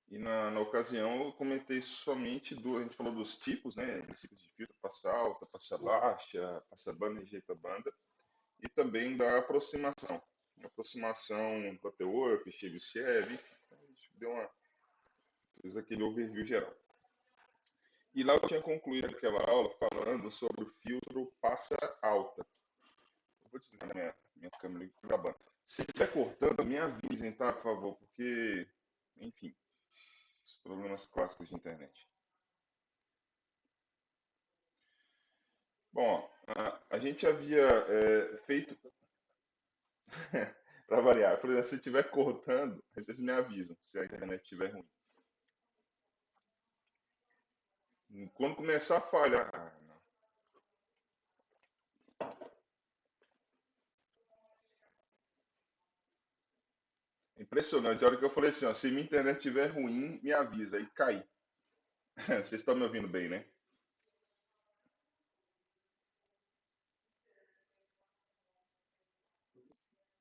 E na ocasião eu comentei somente a gente falou dos tipos, né? Os tipos de filtro, passa alta, passa baixa, passa banda, rejeita banda, e também da aproximação. Aproximação para teor, Chebyshev, enfim. Então, a gente fez aquele overview geral. E lá eu tinha concluído aquela aula falando sobre o filtro passa alta. Eu vou desligar minha câmera aqui gravando. Se estiver cortando, me avisem, tá, por favor, porque, enfim, os problemas clássicos de internet. Bom, a gente havia feito, para variar, eu falei, se estiver cortando, vocês me avisam se a internet estiver ruim. Quando começar a falhar, impressionante, a hora que eu falei assim, ó, se minha internet estiver ruim, me avisa, aí cai. Vocês estão me ouvindo bem, né?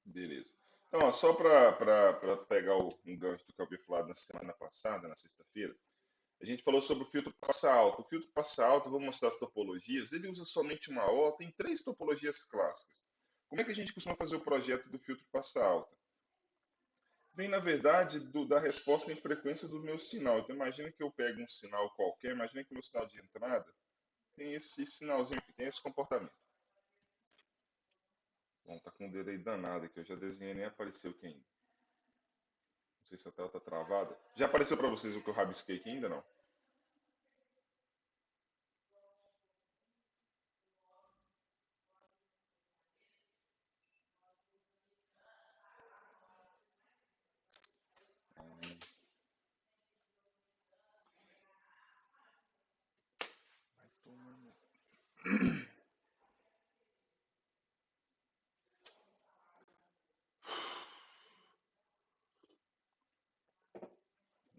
Beleza. Então, ó, só para pegar um gancho do que eu havia falado na semana passada, na sexta-feira, a gente falou sobre o filtro passa alto. O filtro passa alto, eu vou mostrar as topologias, ele usa somente uma O, tem três topologias clássicas. Como é que a gente costuma fazer o projeto do filtro passa alto? Vem, na verdade, da resposta em frequência do meu sinal. Então, imagina que eu pego um sinal qualquer, imagina que o meu sinal de entrada tem esse sinalzinho aqui, tem esse comportamento. Bom, tá com um delay danado aqui, eu já desenhei nem apareceu aqui ainda. Não sei se a tela tá travada. Já apareceu para vocês o que eu rabisquei aqui ainda não?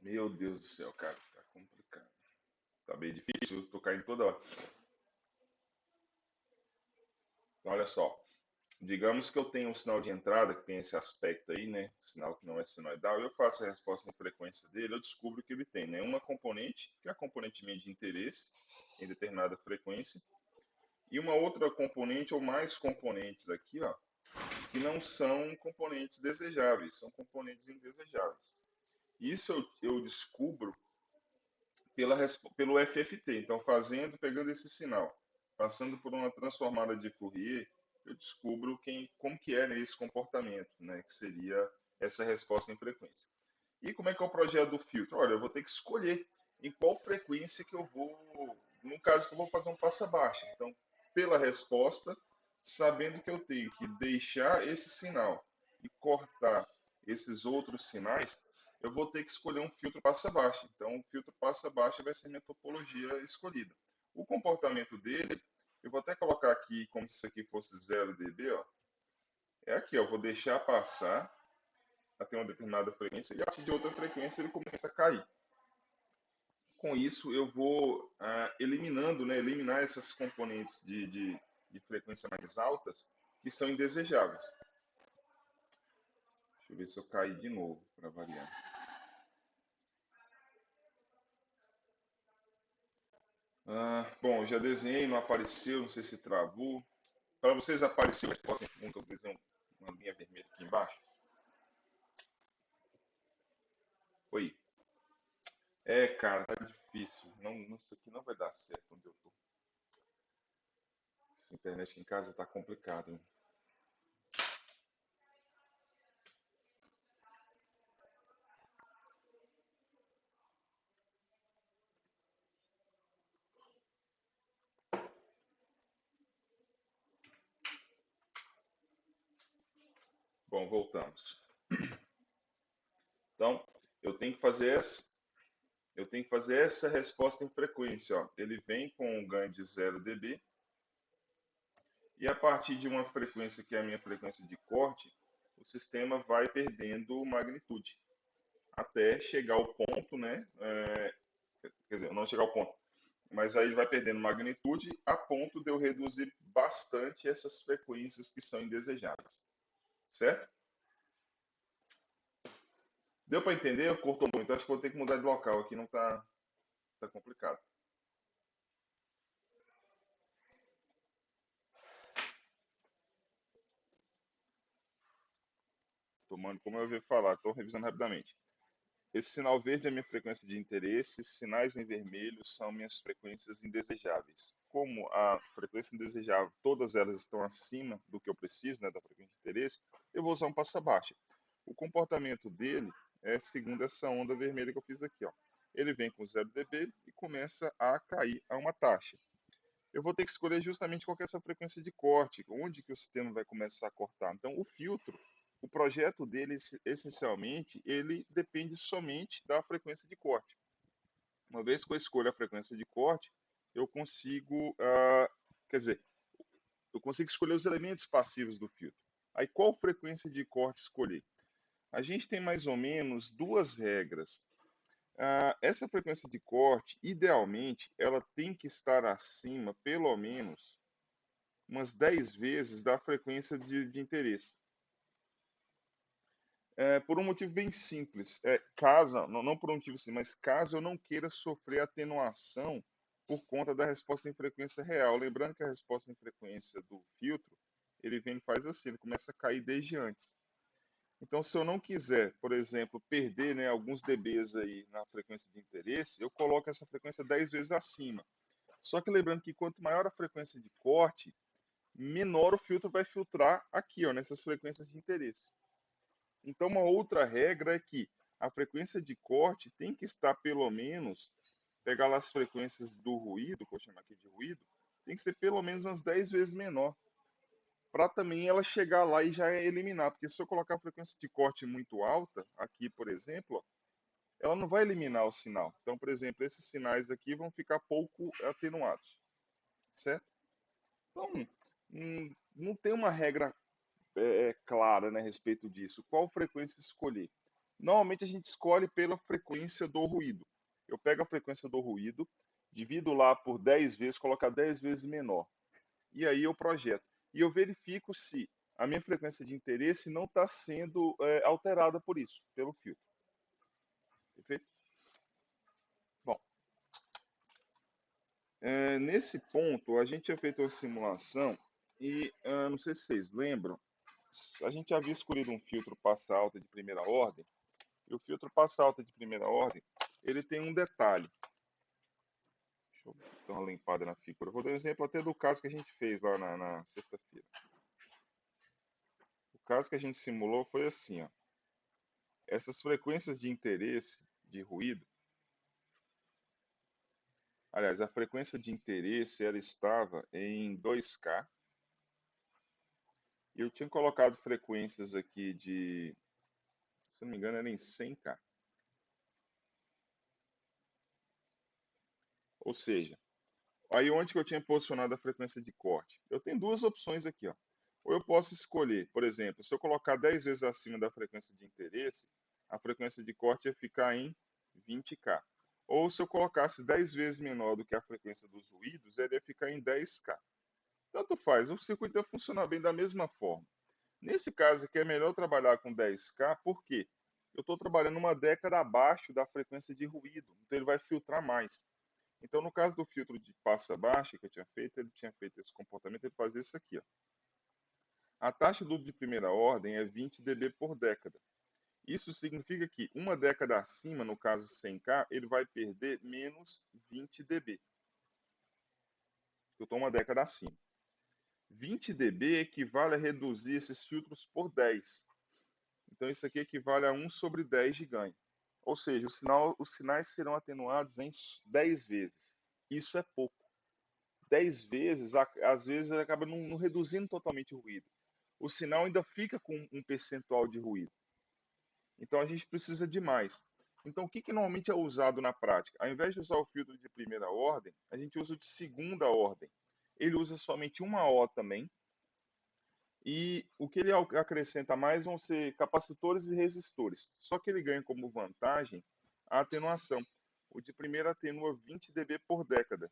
Meu Deus do céu, cara, tá complicado. Tá bem difícil, eu tô caindo toda hora. Então, olha só, digamos que eu tenho um sinal de entrada que tem esse aspecto aí, né? Sinal que não é sinoidal, eu faço a resposta em frequência dele, eu descubro que ele tem, né, uma componente, que é a componente minha de interesse, em determinada frequência, e uma outra componente ou mais componentes aqui, ó, que não são componentes desejáveis, são componentes indesejáveis. Isso eu descubro pelo FFT. Então, pegando esse sinal, passando por uma transformada de Fourier, eu descubro como que é esse comportamento, né, que seria essa resposta em frequência. E como é que é o projeto do filtro? Olha, eu vou ter que escolher em qual frequência que eu vou, no caso que eu vou fazer um passa baixa. Então, pela resposta, sabendo que eu tenho que deixar esse sinal e cortar esses outros sinais, eu vou ter que escolher um filtro passa baixa. Então, o filtro passa baixa vai ser a minha topologia escolhida. O comportamento dele, eu vou até colocar aqui como se isso aqui fosse 0 dB, ó. É aqui, ó, eu vou deixar passar até uma determinada frequência e a partir de outra frequência ele começa a cair. Com isso, eu vou eliminando, né, eliminar essas componentes de frequência mais altas que são indesejáveis. Deixa eu ver se eu caí de novo para variar. Bom, já desenhei, não apareceu, não sei se travou. Para vocês apareceu a resposta em pergunta, eu desenho uma linha vermelha aqui embaixo. Oi. É, cara, tá difícil. Não, isso aqui não vai dar certo onde eu tô. Essa internet aqui em casa tá complicado, hein? Bom, voltamos. Então, eu tenho que fazer essa, eu tenho que fazer essa resposta em frequência. Ó. Ele vem com um ganho de 0 dB e a partir de uma frequência que é a minha frequência de corte, o sistema vai perdendo magnitude até chegar ao ponto, né? Quer dizer, não chegar ao ponto, mas aí vai perdendo magnitude a ponto de eu reduzir bastante essas frequências que são indesejáveis, certo? Deu para entender? Cortou muito. Acho que vou ter que mudar de local aqui, não tá complicado. Tomando, como eu ouvi falar, estou revisando rapidamente. Esse sinal verde é minha frequência de interesse, sinais em vermelho são minhas frequências indesejáveis. Como a frequência indesejável, todas elas estão acima do que eu preciso, né, da frequência de interesse, eu vou usar um passa baixa. O comportamento dele é segundo essa onda vermelha que eu fiz aqui, ó. Ele vem com 0 dB e começa a cair a uma taxa. Eu vou ter que escolher justamente qual que é essa frequência de corte, onde que o sistema vai começar a cortar. Então, o filtro, o projeto dele, essencialmente, ele depende somente da frequência de corte. Uma vez que eu escolho a frequência de corte, eu consigo, quer dizer, eu consigo escolher os elementos passivos do filtro. Aí, qual frequência de corte escolher? A gente tem mais ou menos duas regras. Essa frequência de corte, idealmente, ela tem que estar acima, pelo menos, umas 10 vezes da frequência de interesse. Por um motivo bem simples. Caso, não por um motivo simples, mas caso eu não queira sofrer atenuação por conta da resposta em frequência real. Lembrando que a resposta em frequência do filtro, ele vem e faz assim, ele começa a cair desde antes. Então, se eu não quiser, por exemplo, perder, né, alguns dBs aí na frequência de interesse, eu coloco essa frequência 10 vezes acima. Só que lembrando que quanto maior a frequência de corte, menor o filtro vai filtrar aqui, ó, nessas frequências de interesse. Então, uma outra regra é que a frequência de corte tem que estar pelo menos, pegar lá as frequências do ruído, vou chamar aqui de ruído, tem que ser pelo menos umas 10 vezes menor, para também ela chegar lá e já eliminar, porque se eu colocar a frequência de corte muito alta, aqui, por exemplo, ó, ela não vai eliminar o sinal. Então, por exemplo, esses sinais aqui vão ficar pouco atenuados, certo? Então, não tem uma regra clara, né, a respeito disso. Qual frequência escolher? Normalmente a gente escolhe pela frequência do ruído. Eu pego a frequência do ruído, divido lá por 10 vezes, colocar 10 vezes menor. E aí eu projeto. E eu verifico se a minha frequência de interesse não está sendo alterada por isso, pelo filtro. Perfeito? Bom, nesse ponto, a gente tinha feito uma simulação e não sei se vocês lembram, a gente havia escolhido um filtro passa alta de primeira ordem. E o filtro passa alta de primeira ordem, ele tem um detalhe. Deixa eu dar uma limpada na figura. Vou dar um exemplo até do caso que a gente fez lá na sexta-feira. O caso que a gente simulou foi assim, ó. Essas frequências de interesse de ruído, aliás, a frequência de interesse ela estava em 2K. E eu tinha colocado frequências aqui de, se não me engano, era em 100K. Ou seja, aí onde que eu tinha posicionado a frequência de corte? Eu tenho duas opções aqui, ó. Ou eu posso escolher, por exemplo, se eu colocar 10 vezes acima da frequência de interesse, a frequência de corte ia ficar em 20K. Ou se eu colocasse 10 vezes menor do que a frequência dos ruídos, ele ia ficar em 10K. Tanto faz, o circuito ia funcionar bem da mesma forma. Nesse caso aqui é melhor trabalhar com 10K, por quê? Eu estou trabalhando uma década abaixo da frequência de ruído, então ele vai filtrar mais. Então, no caso do filtro de passa baixa que eu tinha feito, ele tinha feito esse comportamento, ele fazia isso aqui, ó. A taxa do de primeira ordem é 20 dB por década. Isso significa que uma década acima, no caso 100K, ele vai perder menos 20 dB. Eu estou uma década acima. 20 dB equivale a reduzir esses filtros por 10. Então, isso aqui equivale a 1 sobre 10 de ganho. Ou seja, os sinais serão atenuados em 10 vezes. Isso é pouco. 10 vezes, às vezes ele acaba não reduzindo totalmente o ruído. O sinal ainda fica com um percentual de ruído. Então a gente precisa de mais. Então o que, que normalmente é usado na prática? Ao invés de usar o filtro de primeira ordem, a gente usa o de segunda ordem. Ele usa somente uma O também. E o que ele acrescenta mais vão ser capacitores e resistores. Só que ele ganha como vantagem a atenuação. O de primeira atenua 20 dB por década.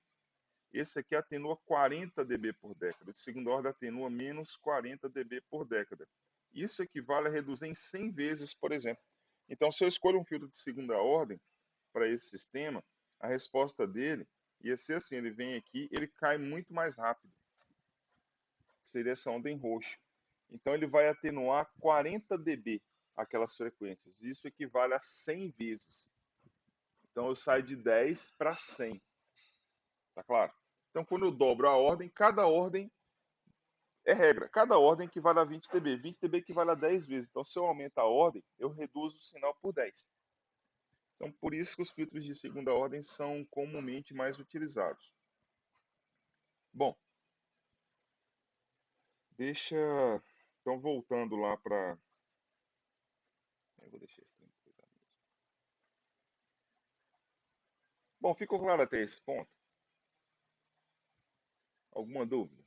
Esse aqui atenua 40 dB por década. O de segunda ordem atenua menos 40 dB por década. Isso equivale a reduzir em 100 vezes, por exemplo. Então, se eu escolho um filtro de segunda ordem para esse sistema, a resposta dele ia ser assim, ele vem aqui, ele cai muito mais rápido. Seria essa onda em roxo. Então ele vai atenuar 40 dB aquelas frequências. Isso equivale a 100 vezes. Então eu saio de 10 para 100. Tá claro? Então quando eu dobro a ordem, cada ordem é regra. Cada ordem equivale a 20 dB. 20 dB equivale a 10 vezes. Então se eu aumento a ordem, eu reduzo o sinal por 10. Então por isso que os filtros de segunda ordem são comumente mais utilizados. Bom, deixa. Então voltando lá para. Eu vou deixar esse trem coisado mesmo. Bom, ficou claro até esse ponto? Alguma dúvida?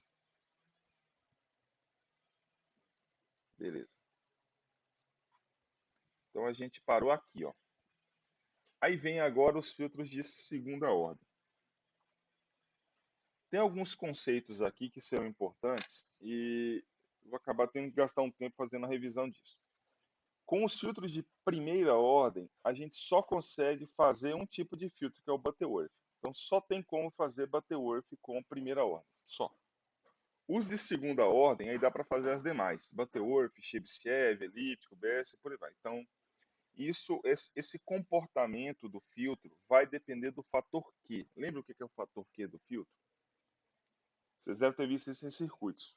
Beleza. Então a gente parou aqui, ó. Aí vem agora os filtros de segunda ordem. Tem alguns conceitos aqui que serão importantes e vou acabar tendo que gastar um tempo fazendo a revisão disso. Com os filtros de primeira ordem, a gente só consegue fazer um tipo de filtro, que é o Butterworth. Então só tem como fazer Butterworth com primeira ordem, só. Os de segunda ordem, aí dá para fazer as demais. Butterworth, Chebyshev, elíptico, Bessel, por aí vai. Então, esse comportamento do filtro vai depender do fator Q. Lembra o que é o fator Q do filtro? Vocês devem ter visto isso em circuitos.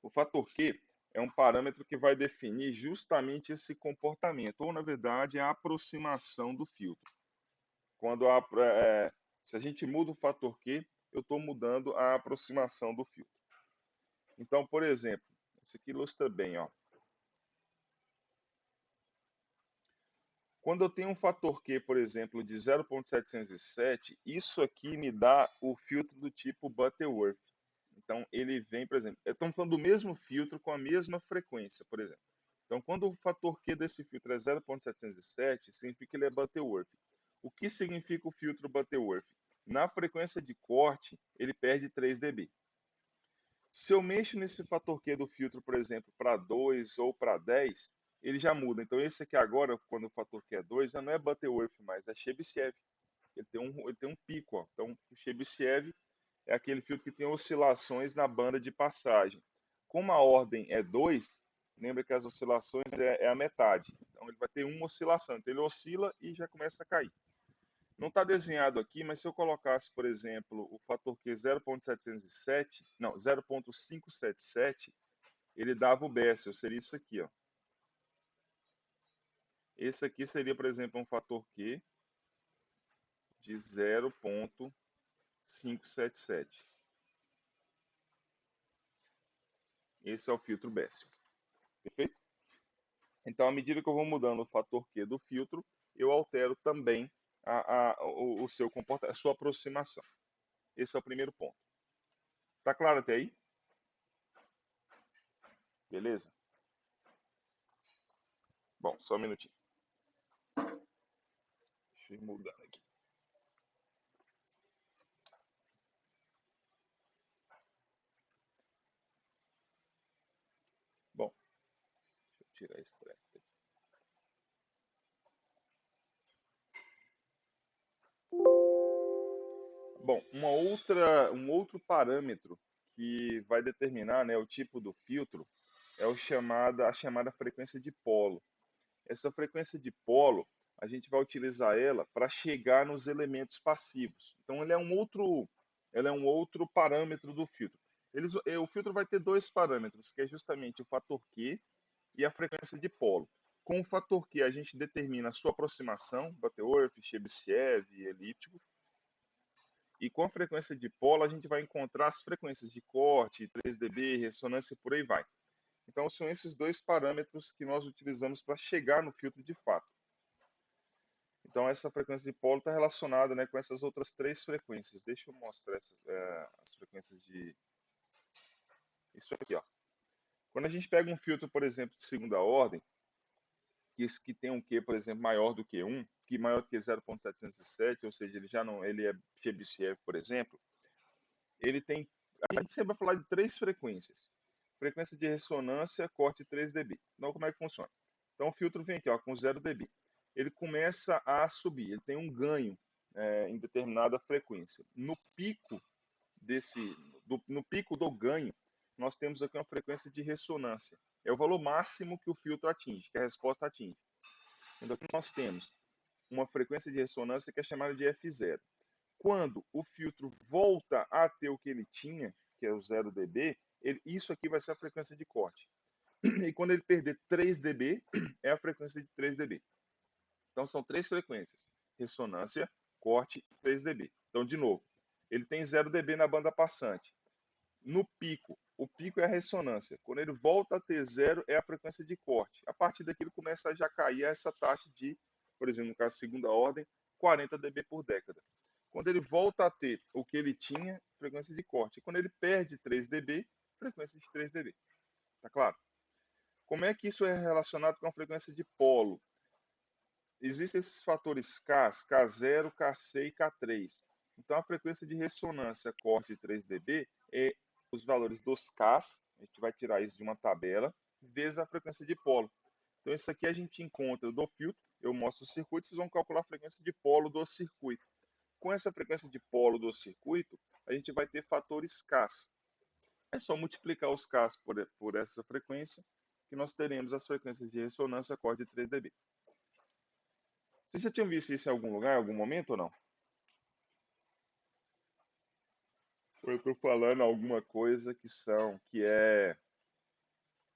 O fator Q é um parâmetro que vai definir justamente esse comportamento, ou na verdade a aproximação do filtro. Quando se a gente muda o fator Q, eu estou mudando a aproximação do filtro. Então, por exemplo, isso aqui ilustra bem, ó. Quando eu tenho um fator Q, por exemplo, de 0,707, isso aqui me dá o filtro do tipo Butterworth. Então, ele vem, por exemplo, estamos falando do mesmo filtro com a mesma frequência, por exemplo. Então, quando o fator Q desse filtro é 0,707, significa que ele é Butterworth. O que significa o filtro Butterworth? Na frequência de corte, ele perde 3 dB. Se eu mexo nesse fator Q do filtro, por exemplo, para 2 ou para 10, ele já muda. Então, esse aqui agora, quando o fator Q é 2, já não é Butterworth mais, é Chebyshev. Ele tem um pico. Ó. Então, o Chebyshev é aquele filtro que tem oscilações na banda de passagem. Como a ordem é 2, lembra que as oscilações é a metade. Então, ele vai ter uma oscilação. Então, ele oscila e já começa a cair. Não está desenhado aqui, mas se eu colocasse, por exemplo, o fator Q 0,707, não, 0,577, ele dava o Bessel, seria isso aqui, ó. Esse aqui seria, por exemplo, um fator Q de 0,577. Esse é o filtro Bessel. Perfeito? Então, à medida que eu vou mudando o fator Q do filtro, eu altero também o seu comportamento, a sua aproximação. Esse é o primeiro ponto. Tá claro até aí? Beleza? Bom, só um minutinho. Deixa eu ir mudando aqui. Bom, deixa eu tirar esse treco aqui. Bom, um outro parâmetro que vai determinar, né, o tipo do filtro é a chamada frequência de polo. Essa frequência de polo, a gente vai utilizar ela para chegar nos elementos passivos. Então, ele é um outro parâmetro do filtro. O filtro vai ter dois parâmetros, que é justamente o fator Q e a frequência de polo. Com o fator Q, a gente determina a sua aproximação, Butterworth, Chebyshev, elíptico, e com a frequência de polo, a gente vai encontrar as frequências de corte, 3 dB, ressonância, por aí vai. Então, são esses dois parâmetros que nós utilizamos para chegar no filtro de fato. Então, essa frequência de polo está relacionada, né, com essas outras três frequências. Deixa eu mostrar as frequências de. Isso aqui, ó. Quando a gente pega um filtro, por exemplo, de segunda ordem, que tem um Q, por exemplo, maior do que 1, que maior do que 0,707, ou seja, ele já não, ele é Chebyshev, por exemplo, ele tem, a gente sempre vai falar de três frequências. frequência de ressonância, corte 3 dB. Então, como é que funciona? Então, o filtro vem aqui, ó, com 0 dB. Ele começa a subir, ele tem um ganho em determinada frequência. No pico no pico do ganho, nós temos aqui uma frequência de ressonância. É o valor máximo que o filtro atinge, que a resposta atinge. Então, aqui nós temos uma frequência de ressonância que é chamada de F0. Quando o filtro volta a ter o que ele tinha, que é o 0 dB, isso aqui vai ser a frequência de corte. E quando ele perder 3 dB, é a frequência de 3 dB. Então são três frequências: ressonância, corte e 3 dB. Então, de novo, ele tem 0 dB na banda passante. No pico, o pico é a ressonância. Quando ele volta a ter zero, é a frequência de corte. A partir daqui, ele começa a já cair a essa taxa de, por exemplo, no caso segunda ordem, 40 dB por década. Quando ele volta a ter o que ele tinha, frequência de corte. Quando ele perde 3 dB, frequência de 3 dB. Tá claro? Como é que isso é relacionado com a frequência de polo? Existem esses fatores K, K0, Kc e K3. Então, a frequência de ressonância corte de 3 dB é os valores dos Ks, a gente vai tirar isso de uma tabela, vezes a frequência de polo. Então, isso aqui a gente encontra do filtro, eu mostro o circuito, vocês vão calcular a frequência de polo do circuito. Com essa frequência de polo do circuito, a gente vai ter fatores Ks. É só multiplicar os Ks por essa frequência, que nós teremos as frequências de ressonância corte de 3 dB. Vocês já tinham visto isso em algum lugar, em algum momento ou não? Ou eu estou falando alguma coisa que é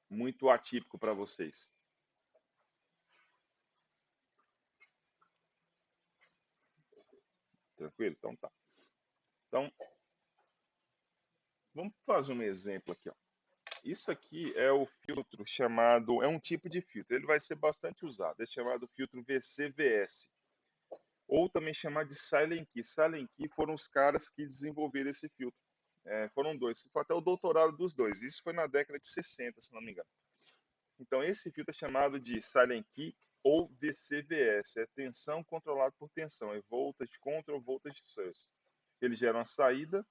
muito atípico para vocês? Tranquilo? Então tá. Então, vamos fazer um exemplo aqui, ó. Isso aqui é o filtro chamado, é um tipo de filtro, ele vai ser bastante usado, é chamado filtro VCVS, ou também chamado de Silent Key. Silent Key foram os caras que desenvolveram esse filtro. Foram dois, foi até o doutorado dos dois, isso foi na década de 60, se não me engano. Então, esse filtro é chamado de Silent Key ou VCVS, é tensão controlada por tensão, é Voltage Control Voltage Source. Ele gera uma saída,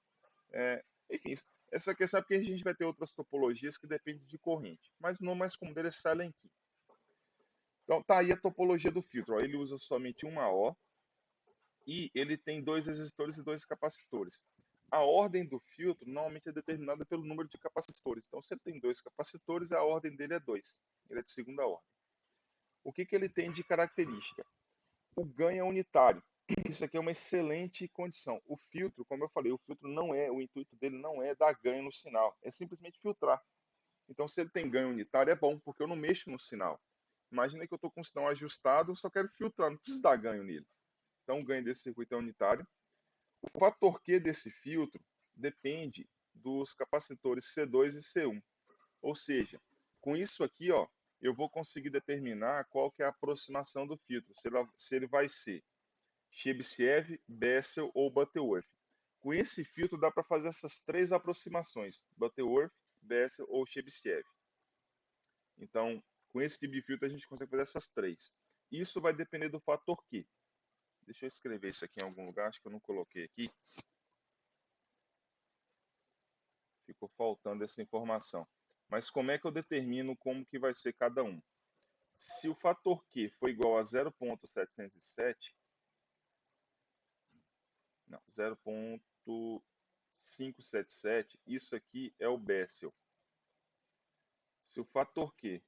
enfim, essa questão é porque a gente vai ter outras topologias que dependem de corrente, mas o nome mais comum dele é Silent Key. Então, tá aí a topologia do filtro, ó. Ele usa somente uma O e ele tem 2 resistores e 2 capacitores. A ordem do filtro normalmente é determinada pelo número de capacitores. Então, se ele tem 2 capacitores, a ordem dele é 2. Ele é de segunda ordem. O que ele tem de característica? O ganho é unitário. Isso aqui é uma excelente condição. O filtro, como eu falei, o intuito dele não é dar ganho no sinal, é simplesmente filtrar. Então, se ele tem ganho unitário, é bom, porque eu não mexo no sinal. Imagina que eu estou com o sinal ajustado, eu só quero filtrar, não preciso dar ganho nele. Então, o ganho desse circuito é unitário. O fator Q desse filtro depende dos capacitores C2 e C1. Ou seja, com isso aqui, ó, eu vou conseguir determinar qual que é a aproximação do filtro, se ele vai ser Chebyshev, Bessel ou Butterworth. Com esse filtro dá para fazer essas três aproximações, Butterworth, Bessel ou Chebyshev. Então, com esse tipo de filtro a gente consegue fazer essas três. Isso vai depender do fator Q. Deixa eu escrever isso aqui em algum lugar, acho que eu não coloquei aqui. Ficou faltando essa informação. Mas como é que eu determino como que vai ser cada um? Se o fator Q for igual a 0,707, não, 0,577, isso aqui é o Bessel. Se o fator Q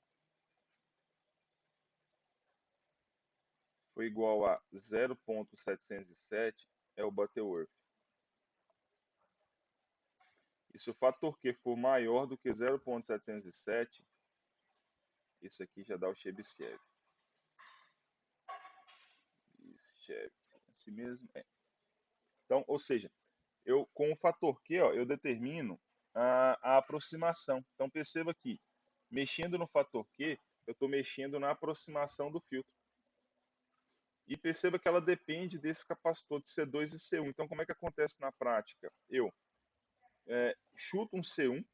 for igual a 0,707, é o Butterworth. E se o fator Q for maior do que 0,707, isso aqui já dá o Chebyshev. Chebyshev, assim mesmo? É. Então, ou seja, com o fator Q, ó, eu determino a aproximação. Então, perceba que, mexendo no fator Q, eu estou mexendo na aproximação do filtro. E perceba que ela depende desse capacitor de C2 e C1. Então, como é que acontece na prática? Eu chuto um C1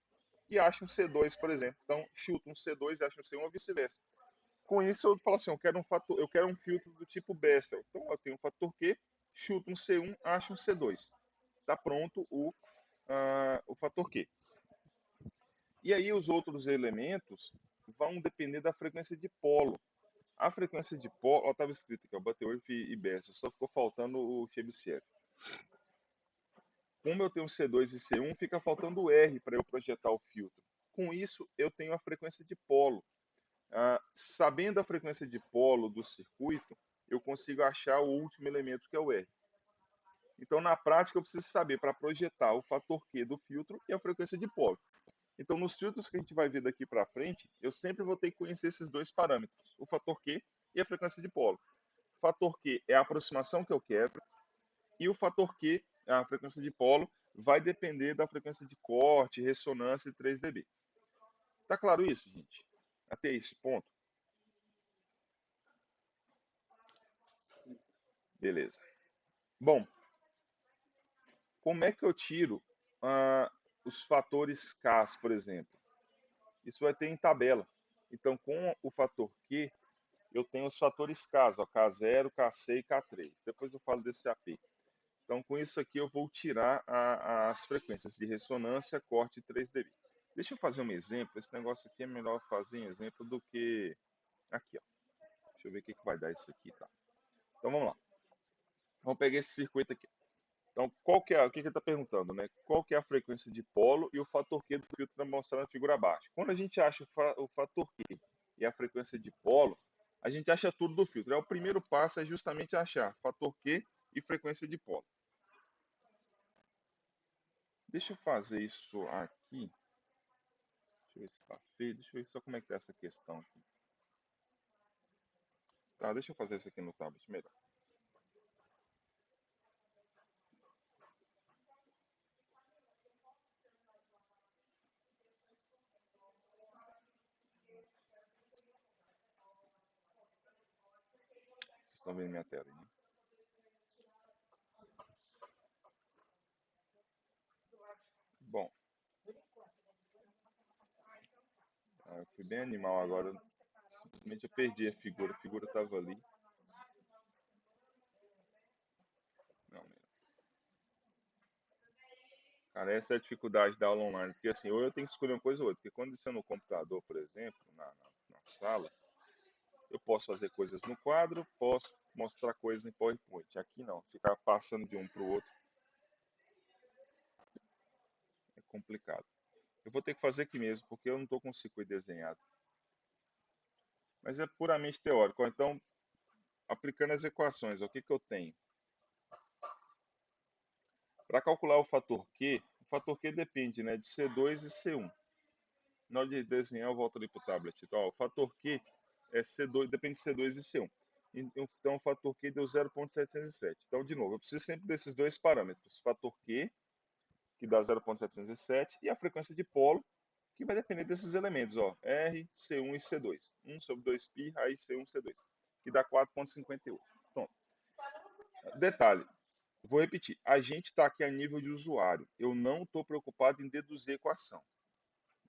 e acho um C2, por exemplo. Então, chuto um C2 e acho um C1 ou vice-versa. Com isso, eu falo assim, eu quero um filtro do tipo Bessel. Então, eu tenho um fator Q, chuto um C1, acho um C2. Está pronto o fator Q. E aí os outros elementos vão depender da frequência de polo. A frequência de polo, estava escrito aqui, ó, Butterworth e Bessel, só ficou faltando o Chebyshev. Como eu tenho C2 e C1, fica faltando o R para eu projetar o filtro. Com isso, eu tenho a frequência de polo. Sabendo a frequência de polo do circuito, eu consigo achar o último elemento, que é o R. Então, na prática, eu preciso saber para projetar o fator Q do filtro e a frequência de polo. Então, nos filtros que a gente vai ver daqui para frente, eu sempre vou ter que conhecer esses dois parâmetros, o fator Q e a frequência de polo. O fator Q é a aproximação que eu quero, e o fator Q, a frequência de polo, vai depender da frequência de corte, ressonância e 3 dB. Tá claro isso, gente? Até esse ponto? Beleza. Bom, como é que eu tiro os fatores K, por exemplo? Isso vai ter em tabela. Então, com o fator Q, eu tenho os fatores K, ó, K0, Kc e K3. Depois eu falo desse AP. Então, com isso aqui, eu vou tirar as frequências de ressonância, corte e 3 dB. Deixa eu fazer um exemplo. Esse negócio aqui é melhor fazer em exemplo do que aqui, ó. Deixa eu ver o que vai dar isso aqui, tá? Então, vamos lá. Vamos pegar esse circuito aqui. Então, qual que é, o que ele está perguntando, né? Qual que é a frequência de polo e o fator Q do filtro está mostrando na figura abaixo. Quando a gente acha o fator Q e a frequência de polo, a gente acha tudo do filtro. O primeiro passo é justamente achar fator Q e frequência de polo. Deixa eu fazer isso aqui. Deixa eu ver se está feio. Deixa eu ver só como é que está essa questão aqui. Tá, deixa eu fazer isso aqui no tablet melhor. Vocês estão vendo minha tela aí, né? Bom, eu fui bem animal agora. Simplesmente eu perdi a figura estava ali. Não, cara, essa é a dificuldade da aula online, porque assim, ou eu tenho que escolher uma coisa ou outra, porque quando isso é no computador, por exemplo, na sala, eu posso fazer coisas no quadro, posso mostrar coisas no PowerPoint. Aqui não, ficar passando de um para o outro é complicado. Eu vou ter que fazer aqui mesmo, porque eu não estou com o circuito desenhado. Mas é puramente teórico. Então, aplicando as equações, o que, que eu tenho? Para calcular o fator Q depende, né, de C2 e C1. Na hora de desenhar, eu volto ali para o tablet. Então, ó, o fator Q é C2, depende de C2 e C1. Então, o fator Q deu 0,707. Então, de novo, eu preciso sempre desses dois parâmetros. Fator Q, que dá 0,707, e a frequência de polo, que vai depender desses elementos, ó, R, C1 e C2. 1 sobre 2π, raiz C1, C2, que dá 4,58. Pronto. Detalhe, vou repetir. A gente está aqui a nível de usuário. Eu não estou preocupado em deduzir a equação.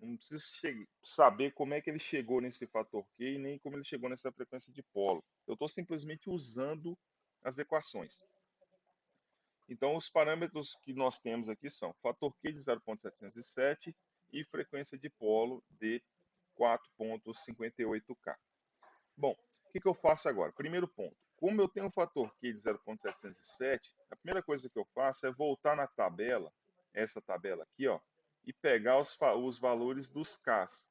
Não preciso saber como é que ele chegou nesse fator Q e nem como ele chegou nessa frequência de polo. Eu estou simplesmente usando as equações. Então, os parâmetros que nós temos aqui são fator Q de 0,707 e frequência de polo de 4,58K. Bom, o que eu faço agora? Primeiro ponto. Como eu tenho um fator Q de 0,707, a primeira coisa que eu faço é voltar na tabela, essa tabela aqui, ó, e pegar os valores dos Ks.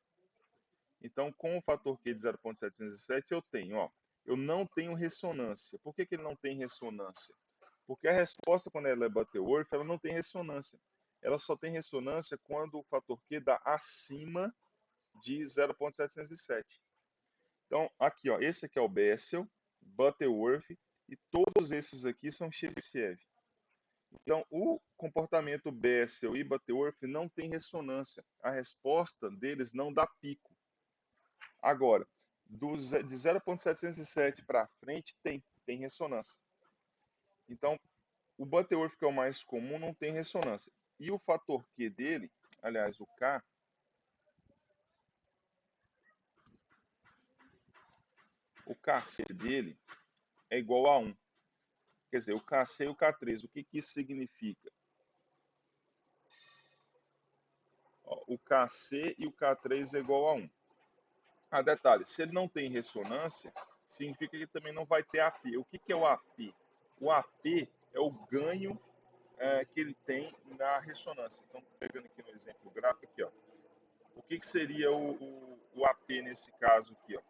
Então, com o fator Q de 0,707, eu tenho, ó, eu não tenho ressonância. Por que, que ele não tem ressonância? Porque a resposta, quando ela é Butterworth, ela não tem ressonância. Ela só tem ressonância quando o fator Q dá acima de 0,707. Então, aqui, ó, esse aqui é o Bessel, Butterworth, e todos esses aqui são Chebyshev. Então, o comportamento Bessel e Butterworth não tem ressonância. A resposta deles não dá pico. Agora, de 0,707 para frente, tem ressonância. Então, o Butterworth, que é o mais comum, não tem ressonância. E o fator Q dele, aliás, o K, o Kc dele é igual a 1. Quer dizer, o Kc e o K3. O que isso significa? Ó, o KC e o K3 é igual a 1. Ah, detalhe, se ele não tem ressonância, significa que também não vai ter AP. O que é o AP? O AP é o ganho que ele tem na ressonância. Então, pegando aqui no exemplo gráfico, aqui, ó. O que seria o AP nesse caso aqui, ó?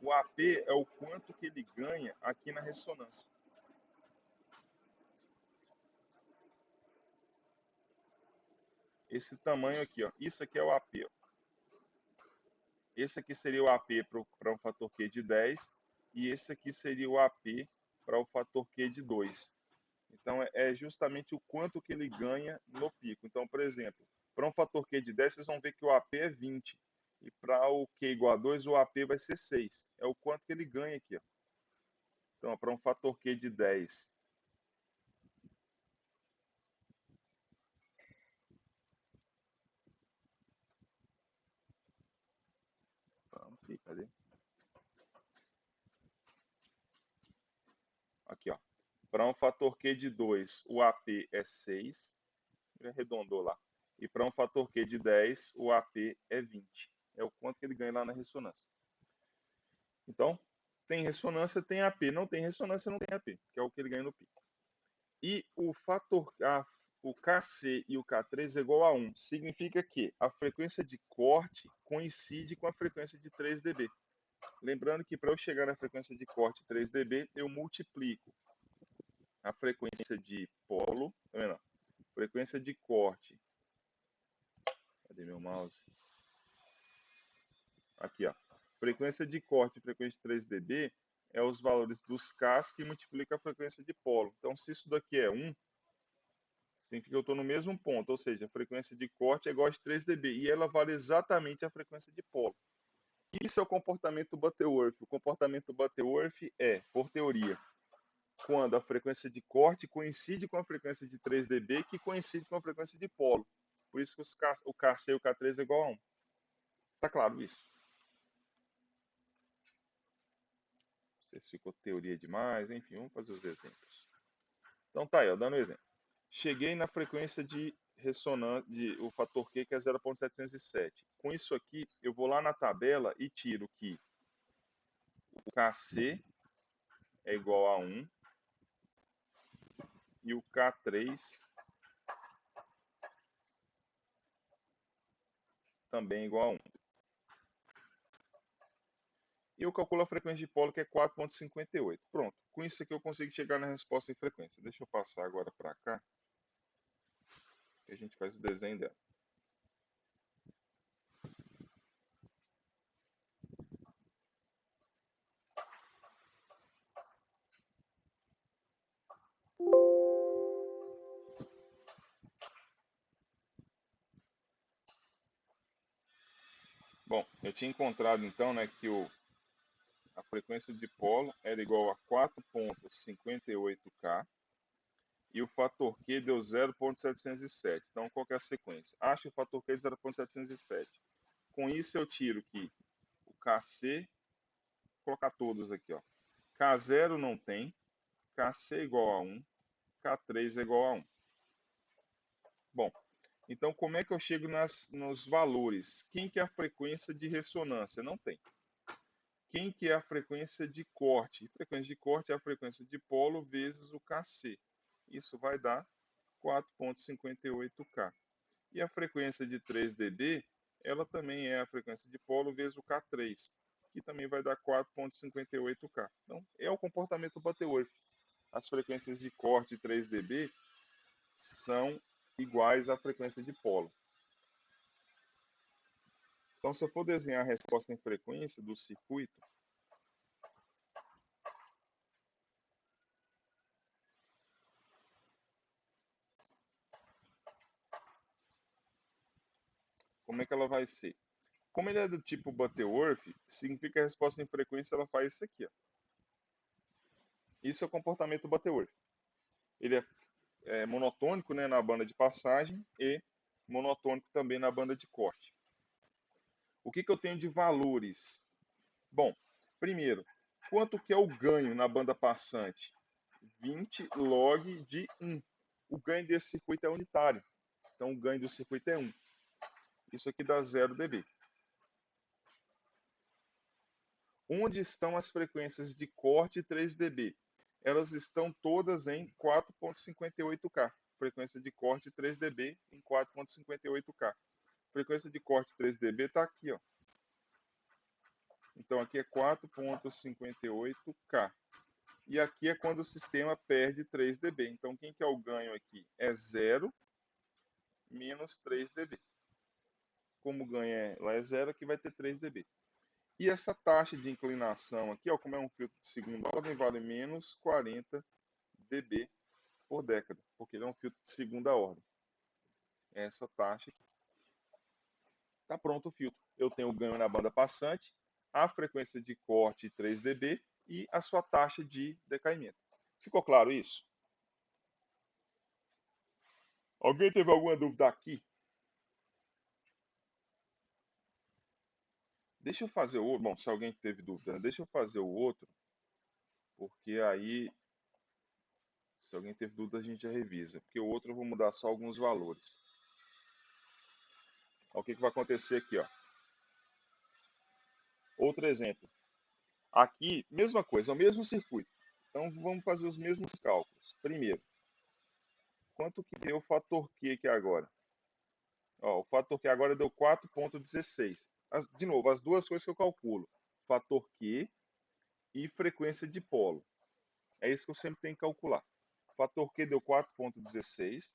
O AP é o quanto que ele ganha aqui na ressonância. Esse tamanho aqui, ó. Isso aqui é o AP, ó. Esse aqui seria o AP para um fator Q de 10 e esse aqui seria o AP para o fator Q de 2. Então, é justamente o quanto que ele ganha no pico. Então, por exemplo, para um fator Q de 10, vocês vão ver que o AP é 20. E para o Q igual a 2, o AP vai ser 6. É o quanto que ele ganha aqui, ó. Então, para um fator Q de 10. Cadê? Aqui, ó. Para um fator Q de 2, o AP é 6. Ele arredondou lá. E para um fator Q de 10, o AP é 20. É o quanto que ele ganha lá na ressonância. Então, tem ressonância, tem AP. Não tem ressonância, não tem AP, que é o que ele ganha no pico. E o fator o KC e o K3 é igual a 1. Significa que a frequência de corte coincide com a frequência de 3 dB. Lembrando que para eu chegar na frequência de corte 3 dB, eu multiplico a frequência de polo, tá vendo? Frequência de corte. Cadê meu mouse? Aqui, ó. Frequência de corte e frequência de 3 dB é os valores dos Ks que multiplica a frequência de polo. Então, se isso daqui é 1, significa que eu estou no mesmo ponto, ou seja, a frequência de corte é igual a 3 dB e ela vale exatamente a frequência de polo. Isso é o comportamento Butterworth. O comportamento Butterworth é, por teoria, quando a frequência de corte coincide com a frequência de 3 dB, que coincide com a frequência de polo. Por isso que o KC e o K3 é igual a 1. Tá claro isso? Não sei se ficou teoria demais, enfim, vamos fazer os exemplos. Então tá aí, ó, dando um exemplo. Cheguei na frequência de ressonância, o fator Q, que é 0,707. Com isso aqui, eu vou lá na tabela e tiro que o KC é igual a 1 e o K3 também é igual a 1. E eu calculo a frequência de polo, que é 4,58. Pronto, com isso aqui eu consigo chegar na resposta de frequência. Deixa eu passar agora para cá, que a gente faz o desenho dela. Bom, eu tinha encontrado então, né, que a frequência de polo era igual a 4,58K e o fator Q deu 0,707. Então, qual que é a sequência? Acho o fator Q de 0,707. Com isso, eu tiro que o KC, vou colocar todos aqui, ó. K0 não tem, KC igual a 1, K3 é igual a 1. Bom, então como é que eu chego nos valores? Quem que é a frequência de ressonância? Não tem. Quem que é a frequência de corte? A frequência de corte é a frequência de polo vezes o KC. Isso vai dar 4,58K. E a frequência de 3 dB, ela também é a frequência de polo vezes o K3, que também vai dar 4,58K. Então, é o comportamento Butterworth. As frequências de corte 3 dB são iguais à frequência de polo. Então, se eu for desenhar a resposta em frequência do circuito, como é que ela vai ser? Como ele é do tipo Butterworth, significa que a resposta em frequência ela faz isso aqui. Ó. Isso é o comportamento Butterworth. Ele é monotônico, né, na banda de passagem e monotônico também na banda de corte. O que eu tenho de valores? Bom, primeiro, quanto que é o ganho na banda passante? 20 log de 1. O ganho desse circuito é unitário. Então, o ganho do circuito é 1. Isso aqui dá 0 dB. Onde estão as frequências de corte 3 dB? Elas estão todas em 4.58K. Frequência de corte 3 dB em 4.58K. Frequência de corte 3 dB está aqui, ó. Então aqui é 4.58K. E aqui é quando o sistema perde 3 dB. Então quem que é o ganho aqui? É 0 menos 3 dB. Como o ganho lá é 0, aqui vai ter 3 dB. E essa taxa de inclinação aqui, ó, como é um filtro de segunda ordem, vale menos 40 dB por década, porque ele é um filtro de segunda ordem. Essa taxa aqui. Está pronto o filtro. Eu tenho o ganho na banda passante, a frequência de corte 3 dB e a sua taxa de decaimento. Ficou claro isso? Alguém teve alguma dúvida aqui? Deixa eu fazer o outro. Bom, se alguém teve dúvida, deixa eu fazer o outro, porque aí, se alguém teve dúvida, a gente já revisa. Porque o outro eu vou mudar só alguns valores. Ó, o que vai acontecer aqui, ó? Outro exemplo. Aqui, mesma coisa, é o mesmo circuito. Então, vamos fazer os mesmos cálculos. Primeiro, quanto que deu o fator Q aqui agora? Ó, o fator Q agora deu 4.16. De novo, as duas coisas que eu calculo. Fator Q e frequência de polo. É isso que eu sempre tenho que calcular. O fator Q deu 4.16,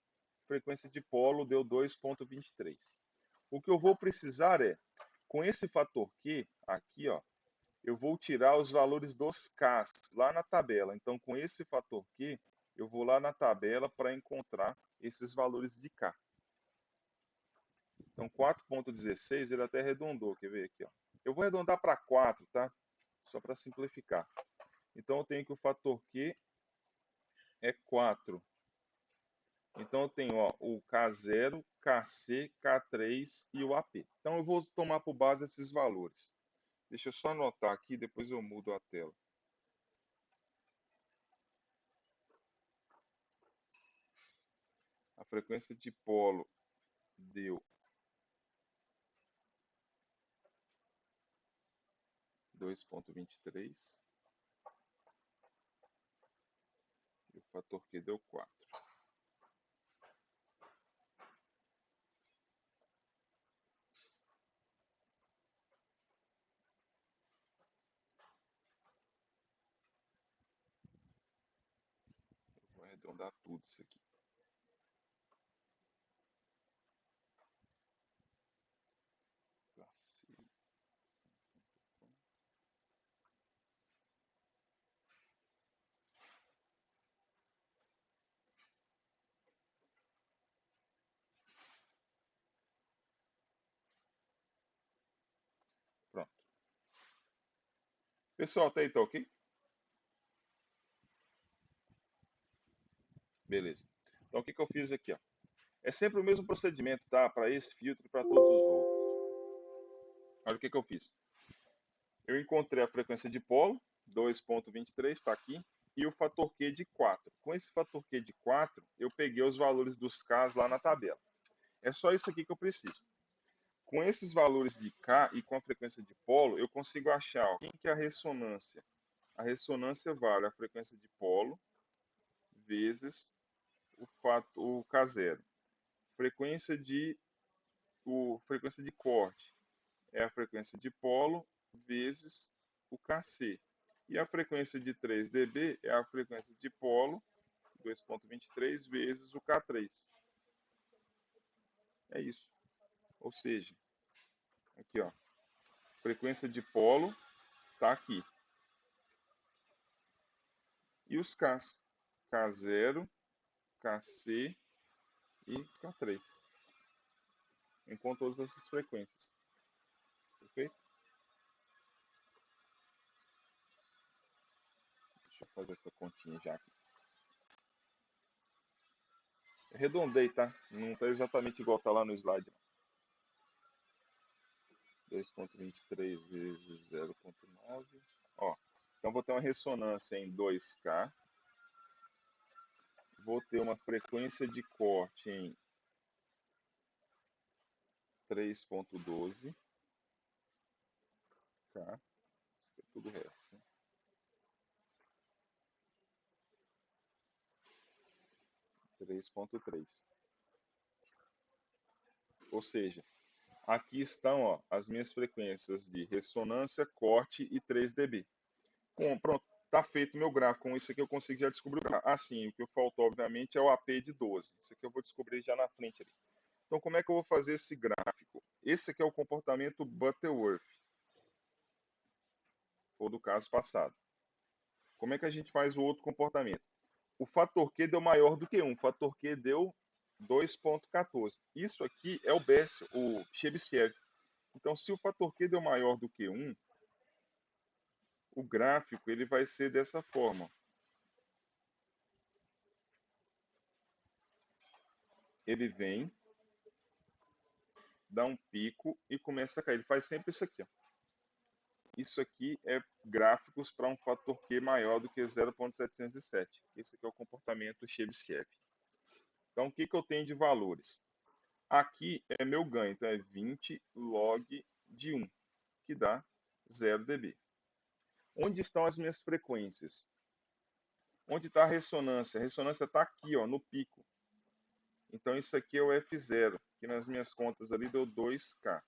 frequência de polo deu 2.23. O que eu vou precisar é, com esse fator Q, aqui, ó, eu vou tirar os valores dos Ks lá na tabela. Então, com esse fator Q, eu vou lá na tabela para encontrar esses valores de K. Então, 4.16, ele até arredondou, quer ver aqui, ó. Eu vou arredondar para 4, tá? Só para simplificar. Então, eu tenho que o fator Q é 4. Então, eu tenho ó, o K0, KC, K3 e o AP. Então, eu vou tomar por base esses valores. Deixa eu só anotar aqui, depois eu mudo a tela. A frequência de polo deu 2.23 e o fator Q deu 4. Eu vou arredondar tudo isso aqui. Pronto. Pessoal, tá aí, tá ok? Beleza. Então, o que eu fiz aqui? Ó? É sempre o mesmo procedimento, tá? Para esse filtro e para todos os outros. Olha o que eu fiz. Eu encontrei a frequência de polo, 2.23, está aqui, e o fator Q de 4. Com esse fator Q de 4, eu peguei os valores dos Ks lá na tabela. É só isso aqui que eu preciso. Com esses valores de K e com a frequência de polo, eu consigo achar ó, quem que é a ressonância. A ressonância vale a frequência de polo vezes o K0. Frequência de corte é a frequência de polo vezes o Kc. E a frequência de 3 dB é a frequência de polo, 2.23, vezes o K3. É isso. Ou seja, aqui ó, frequência de polo está aqui. E os Ks, K0, Kc e K3. Encontro todas essas frequências. Perfeito? Deixa eu fazer essa continha já aqui. Arredondei, tá? Não está exatamente igual tá lá no slide. 2.23 vezes 0.9. Ó, então vou ter uma ressonância em 2K. Vou ter uma frequência de corte em 3.12 K, tudo hertz, né? 3.3. Ou seja, aqui estão, ó, as minhas frequências de ressonância, corte e 3 dB. Pronto, está feito meu gráfico. Com isso aqui eu consigo já descobrir o gráfico. Assim, o que faltou, obviamente, é o AP de 12. Isso aqui eu vou descobrir já na frente ali. Então, como é que eu vou fazer esse gráfico? Esse aqui é o comportamento Butterworth, ou do caso passado. Como é que a gente faz o outro comportamento? O fator Q deu maior do que 1. O fator Q deu 2.14. Isso aqui é o Bessel, o Chebyshev. Então, se o fator Q deu maior do que 1, o gráfico ele vai ser dessa forma. Ele vem, dá um pico e começa a cair. Ele faz sempre isso aqui. Ó. Isso aqui é gráficos para um fator Q maior do que 0.707. Esse aqui é o comportamento Chebyshev. Então, o que eu tenho de valores? Aqui é meu ganho, então é 20 log de 1, que dá 0 dB. Onde estão as minhas frequências? Onde está a ressonância? A ressonância está aqui, ó, no pico. Então, isso aqui é o F0, que nas minhas contas ali deu 2K.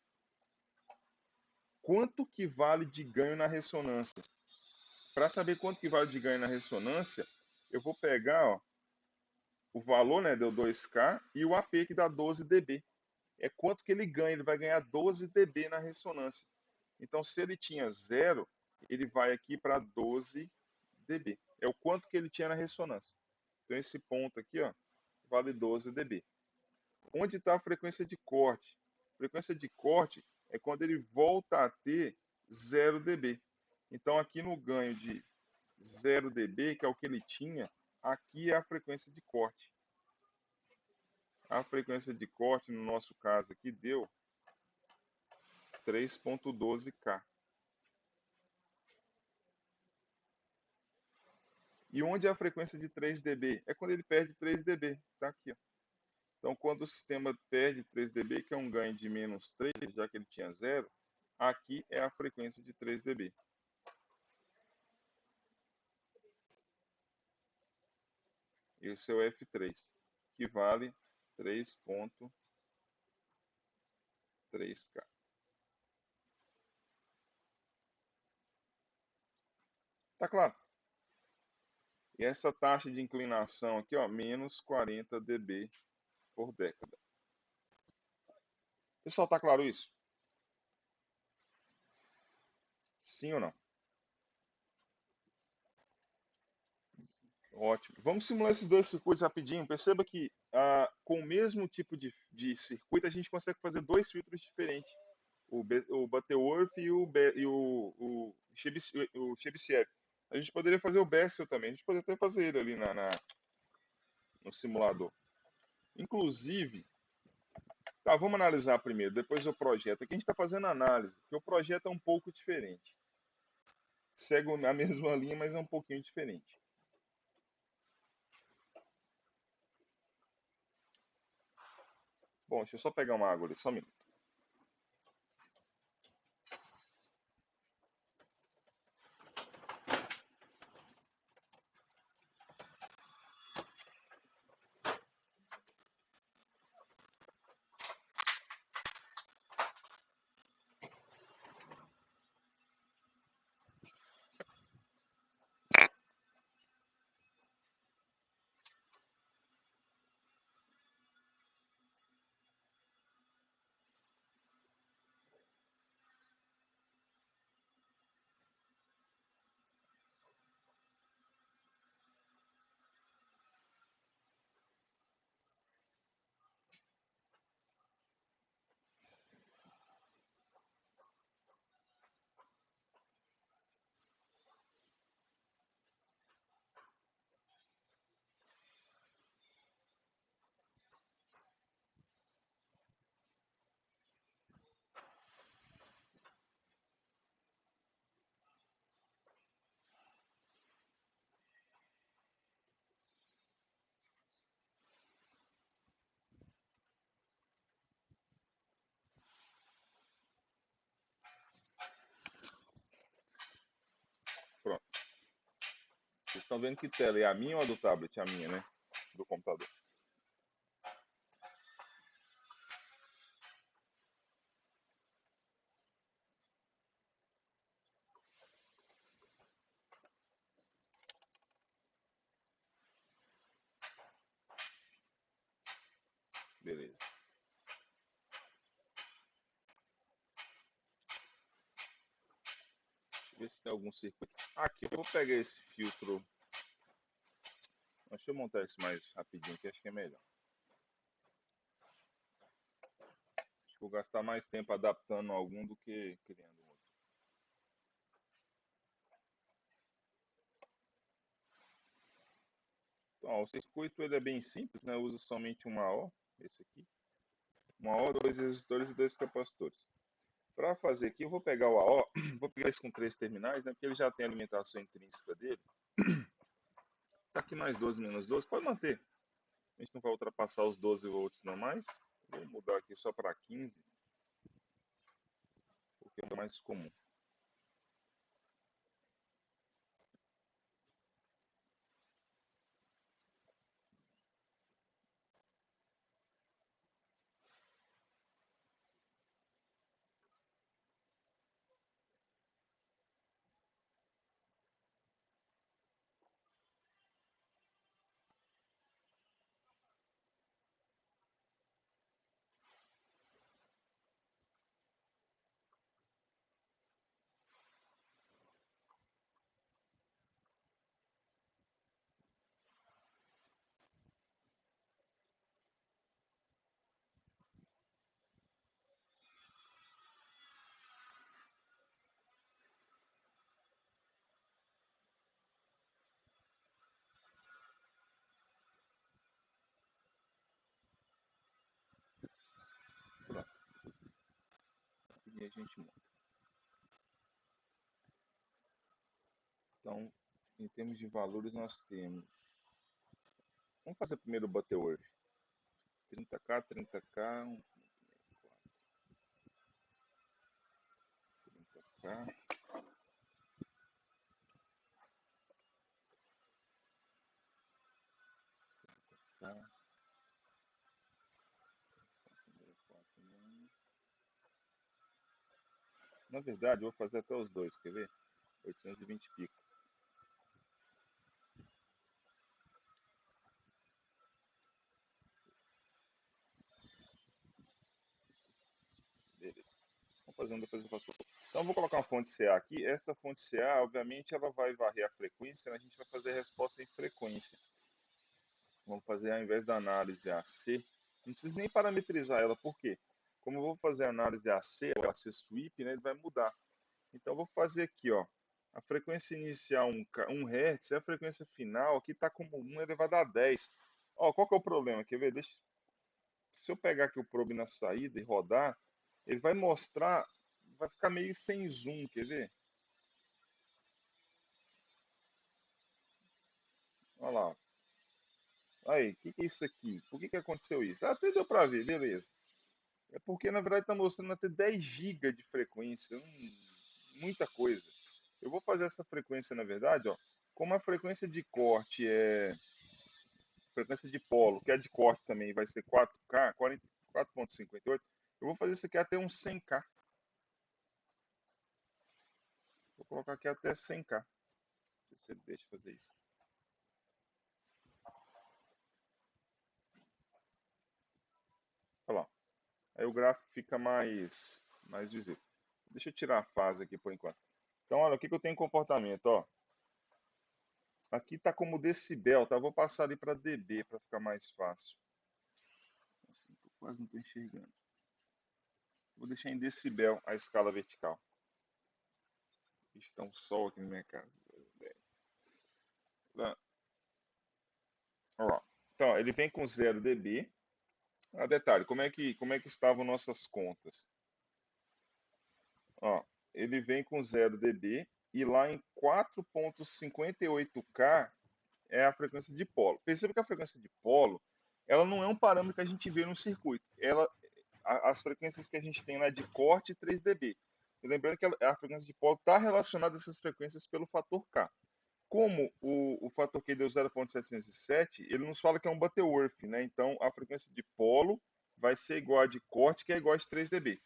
Quanto que vale de ganho na ressonância? Para saber quanto que vale de ganho na ressonância, eu vou pegar, ó, o valor, né, deu 2K, e o AP que dá 12 dB. É quanto que ele ganha, ele vai ganhar 12 dB na ressonância. Então, se ele tinha 0, ele vai aqui para 12 dB. É o quanto que ele tinha na ressonância. Então, esse ponto aqui, ó, vale 12 dB. Onde está a frequência de corte? A frequência de corte é quando ele volta a ter 0 dB. Então, aqui no ganho de 0 dB, que é o que ele tinha, aqui é a frequência de corte. A frequência de corte, no nosso caso aqui, deu 3.12K. E onde é a frequência de 3 dB? É quando ele perde 3 dB. Está aqui. Ó. Então, quando o sistema perde 3 dB, que é um ganho de menos 3, já que ele tinha 0, aqui é a frequência de 3 dB. Esse é o F3, que vale 3.3K. Tá claro? E essa taxa de inclinação aqui, ó, menos 40 dB por década. Pessoal, tá claro isso? Sim ou não? Ótimo. Vamos simular esses dois circuitos rapidinho. Perceba que com o mesmo tipo de circuito a gente consegue fazer dois filtros diferentes. O Butterworth e o Chebyshev. A gente poderia fazer o Bessel também. A gente poderia até fazer ele ali no simulador. Inclusive, tá, vamos analisar primeiro, depois o projeto. Aqui a gente está fazendo análise, porque o projeto é um pouco diferente. Segue a mesma linha, mas é um pouquinho diferente. Bom, deixa eu só pegar uma água ali, só um minuto. estão vendo que tela? É a minha ou a do tablet? A minha, né? Do computador. Beleza. Deixa eu ver se tem algum circuito. Aqui, eu vou pegar esse filtro. Deixa eu montar isso mais rapidinho, que acho que é melhor. Acho que vou gastar mais tempo adaptando algum do que criando outro. Então, ó, o circuito ele é bem simples, né? Usa somente uma O, esse aqui. Uma O, dois resistores e dois capacitores. Para fazer aqui, eu vou pegar o AO, vou pegar esse com três terminais, né? Porque ele já tem a alimentação intrínseca dele. Tá aqui mais 12 menos 12, pode manter. A gente não vai ultrapassar os 12 volts não mais. Vou mudar aqui só para 15, porque é o mais comum. Pronto. E a gente monta. Então, em termos de valores, nós temos. Vamos fazer primeiro o Butterworth. 30K, 30K, 30K, tá? Na verdade, eu vou fazer até os dois, quer ver? 820 pico. Beleza. Vamos fazer um, depois eu faço outro. Então, eu vou colocar uma fonte CA aqui. Essa fonte CA, obviamente, ela vai varrer a frequência, né? A gente vai fazer a resposta em frequência. Vamos fazer, ao invés da análise AC, não precisa nem parametrizar ela, por quê? Como eu vou fazer a análise AC, ou AC sweep, né, ele vai mudar. Então, eu vou fazer aqui, ó, a frequência inicial 1 Hz e a frequência final aqui está como 1 elevado a 10. Ó, qual que é o problema? Quer ver? Se eu pegar aqui o probe na saída e rodar, ele vai mostrar, vai ficar meio sem zoom, quer ver? Olha lá. Aí, o que é isso aqui? Por que aconteceu isso? Ah, até deu para ver, beleza. É porque, na verdade, está mostrando até 10 GB de frequência. Muita coisa. Eu vou fazer essa frequência, na verdade, ó. Como a frequência de corte é. Frequência de polo, que é de corte também, vai ser 4K, 44,58. Eu vou fazer isso aqui até uns 100K. Vou colocar aqui até 100K. Se ele deixa fazer isso. Olha lá. Aí o gráfico fica mais visível. Deixa eu tirar a fase aqui por enquanto. Então, olha, o que eu tenho em comportamento, ó. Aqui tá como decibel, tá? Eu vou passar ali para dB para ficar mais fácil. Assim, quase não tô enxergando. Vou deixar em decibel a escala vertical. Está um sol aqui na minha casa. Ó, então, ó, ele vem com 0 dB. Ah, detalhe, como é que estavam nossas contas? Ó, ele vem com 0 dB e lá em 4,58K é a frequência de polo. Perceba que a frequência de polo, ela não é um parâmetro que a gente vê no circuito. As frequências que a gente tem lá de corte 3 dB. E lembrando que a frequência de polo está relacionada a essas frequências pelo fator K. Como o fator Q deu 0,707, ele nos fala que é um Butterworth, né? Então, a frequência de polo vai ser igual a de corte, que é igual a de 3 dB.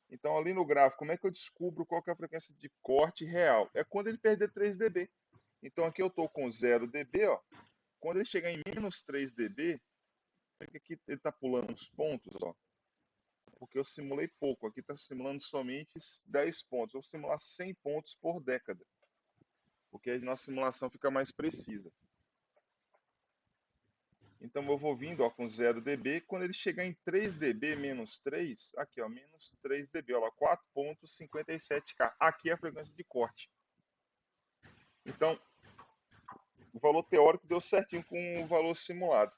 Então, ali no gráfico, como é que eu descubro qual que é a frequência de corte real? É quando ele perder 3 dB. Então, aqui eu estou com 0 dB, ó. Quando ele chegar em menos 3 dB, aqui ele está pulando uns pontos, ó, porque eu simulei pouco. Aqui está simulando somente 10 pontos. Eu vou simular 100 pontos por década, porque a nossa simulação fica mais precisa. Então eu vou vindo ó, com 0 dB. Quando ele chegar em 3 dB menos 3, aqui ó, menos 3 dB, ó, 4,57K. Aqui é a frequência de corte. Então, o valor teórico deu certinho com o valor simulado.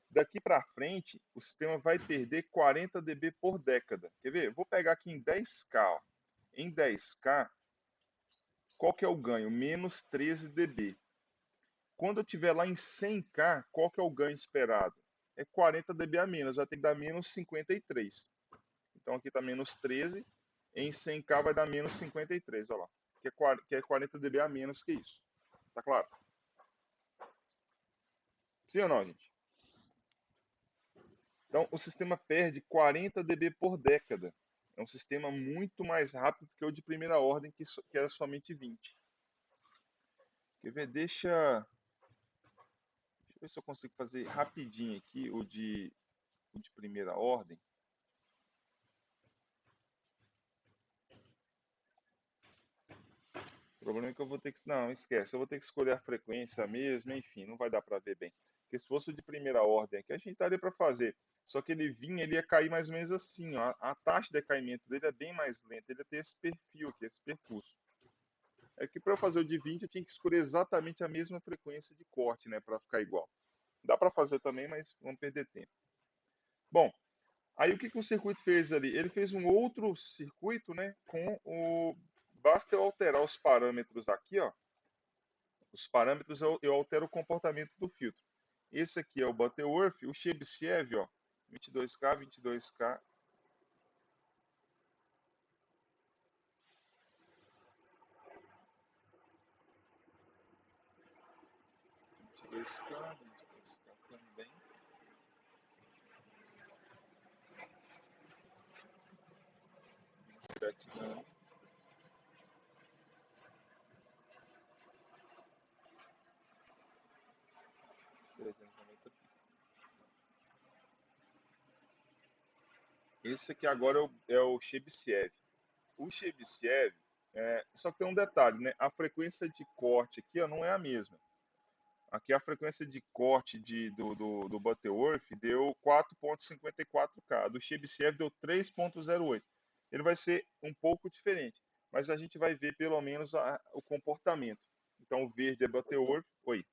Daqui para frente, o sistema vai perder 40 dB por década. Quer ver? Vou pegar aqui em 10K. Ó. Em 10K, qual que é o ganho? Menos 13 dB. Quando eu estiver lá em 100K, qual que é o ganho esperado? É 40 dB a menos, vai ter que dar menos 53. Então aqui está menos 13, em 100K vai dar menos 53, olha lá. Que é 40 dB a menos que isso. Tá claro? Sim ou não, gente? Então o sistema perde 40 dB por década. É um sistema muito mais rápido que o de primeira ordem, que era somente 20. Quer ver? Deixa eu ver se eu consigo fazer rapidinho aqui o de primeira ordem. O problema é que eu vou ter que. Não, esquece. Eu vou ter que escolher a frequência mesmo, enfim, não vai dar para ver bem. Porque se fosse o de primeira ordem aqui, a gente daria para fazer. Só que ele ia cair mais ou menos assim, ó. A taxa de decaimento dele é bem mais lenta. Ele ia ter esse perfil aqui, esse percurso. É que para eu fazer o de 20, eu tinha que escolher exatamente a mesma frequência de corte, né, para ficar igual. Dá para fazer também, mas vamos perder tempo. Bom, aí o que, que o circuito fez ali? Ele fez um outro circuito, né, com o. Basta eu alterar os parâmetros aqui, ó. Os parâmetros eu altero o comportamento do filtro. Esse aqui é o Butterworth, o Chebyshev, ó, 22K, 22K, 22K, 22K também, 27 nano, 390. Esse aqui agora é o Chebyshev. O Chebyshev, só que tem um detalhe, né? A frequência de corte aqui ó, não é a mesma. Aqui a frequência de corte do Butterworth deu 4,54K. Do Chebyshev deu 3,08. Ele vai ser um pouco diferente, mas a gente vai ver pelo menos o comportamento. Então o verde é Butterworth. Oi.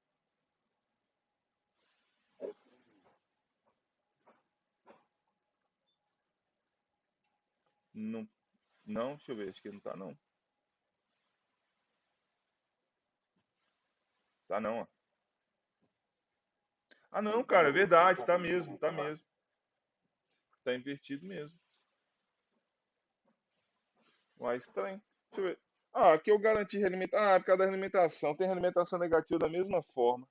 Não, não, deixa eu ver, acho que não tá não. Tá não, ó. Ah não, cara, é verdade, tá mesmo, tá mesmo. Tá invertido mesmo. Uai, estranho. Deixa eu ver. Ah, aqui eu garanti realimentação. Ah, por causa da realimentação. Tem realimentação negativa da mesma forma.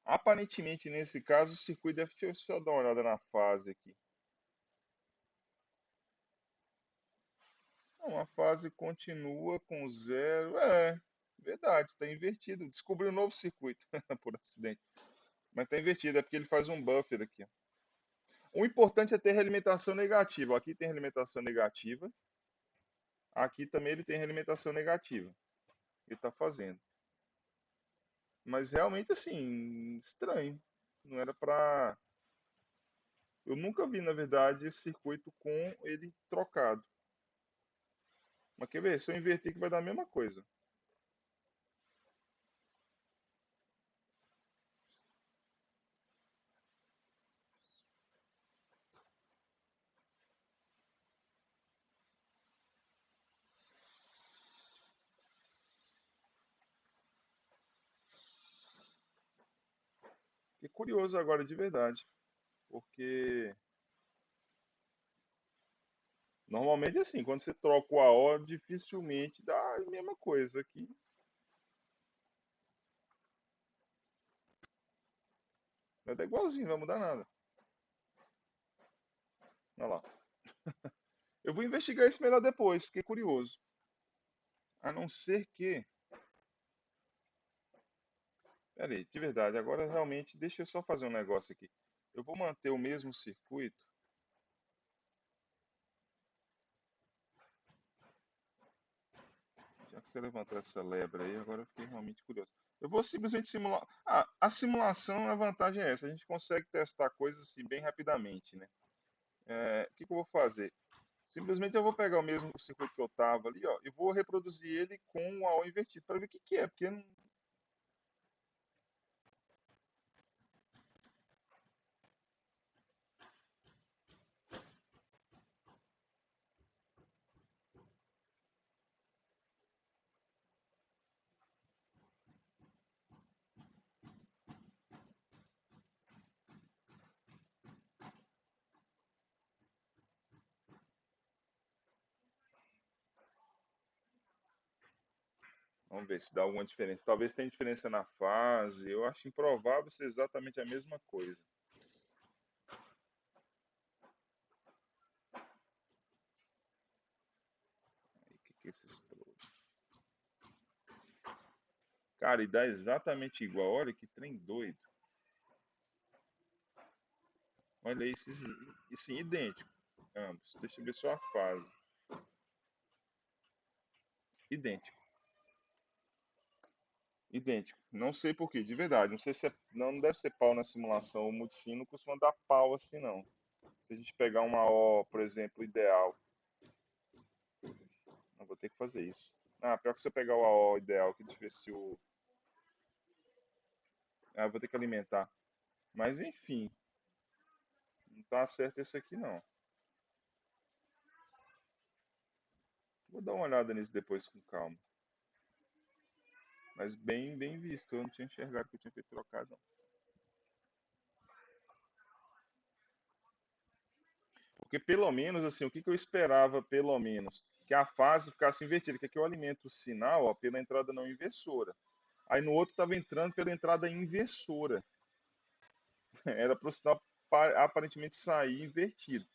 Aparentemente, nesse caso, o circuito deve ter. Deixa eu dar uma olhada na fase aqui. Não, a fase continua com zero. É, verdade, está invertido. Descobriu um novo circuito por acidente. Mas está invertido, é porque ele faz um buffer aqui. Ó. O importante é ter realimentação negativa. Aqui tem realimentação negativa. Aqui também ele tem realimentação negativa. Ele está fazendo. Mas realmente, assim, estranho. Não era para. Eu nunca vi, na verdade, esse circuito com ele trocado. Mas quer ver? Se eu inverter que vai dar a mesma coisa. Fiquei curioso agora de verdade. Porque normalmente assim, quando você troca o AO, dificilmente dá a mesma coisa aqui. Vai dar igualzinho, não vai mudar nada. Olha lá. Eu vou investigar isso melhor depois, fiquei curioso. A não ser que. Pera aí, de verdade, agora realmente, deixa eu só fazer um negócio aqui. Eu vou manter o mesmo circuito. Já que você levantou essa lebre aí, agora eu fiquei realmente curioso. Eu vou simplesmente simular. Ah, a simulação, a vantagem é essa, a gente consegue testar coisas assim, bem rapidamente, né? O que que eu vou fazer? Simplesmente eu vou pegar o mesmo circuito que eu tava ali, ó, e vou reproduzir ele com o AO invertido para ver o que que é, porque não. Vamos ver se dá alguma diferença. Talvez tenha diferença na fase. Eu acho improvável ser exatamente a mesma coisa. Aí, que esse explode? Cara, e dá exatamente igual. Olha que trem doido. Olha isso, isso idêntico. Ambos. Deixa eu ver só a fase. Idêntico. Idêntico. Não sei por quê, de verdade. Não sei se é, não deve ser pau na simulação. O multissim não costuma dar pau assim, não. Se a gente pegar uma O, por exemplo, ideal. Não vou ter que fazer isso. Ah, pior que se eu pegar o AO ideal, que deixa eu ver se o. Ah, eu vou ter que alimentar. Mas enfim, não tá certo esse aqui não. Vou dar uma olhada nisso depois com calma. Mas bem, bem visto. Eu não tinha enxergado que eu tinha feito trocado, não. Porque pelo menos, assim, o que que eu esperava, pelo menos? Que a fase ficasse invertida, que aqui eu alimento o sinal, ó, pela entrada não inversora. Aí no outro estava entrando pela entrada inversora. Era para o sinal aparentemente sair invertido.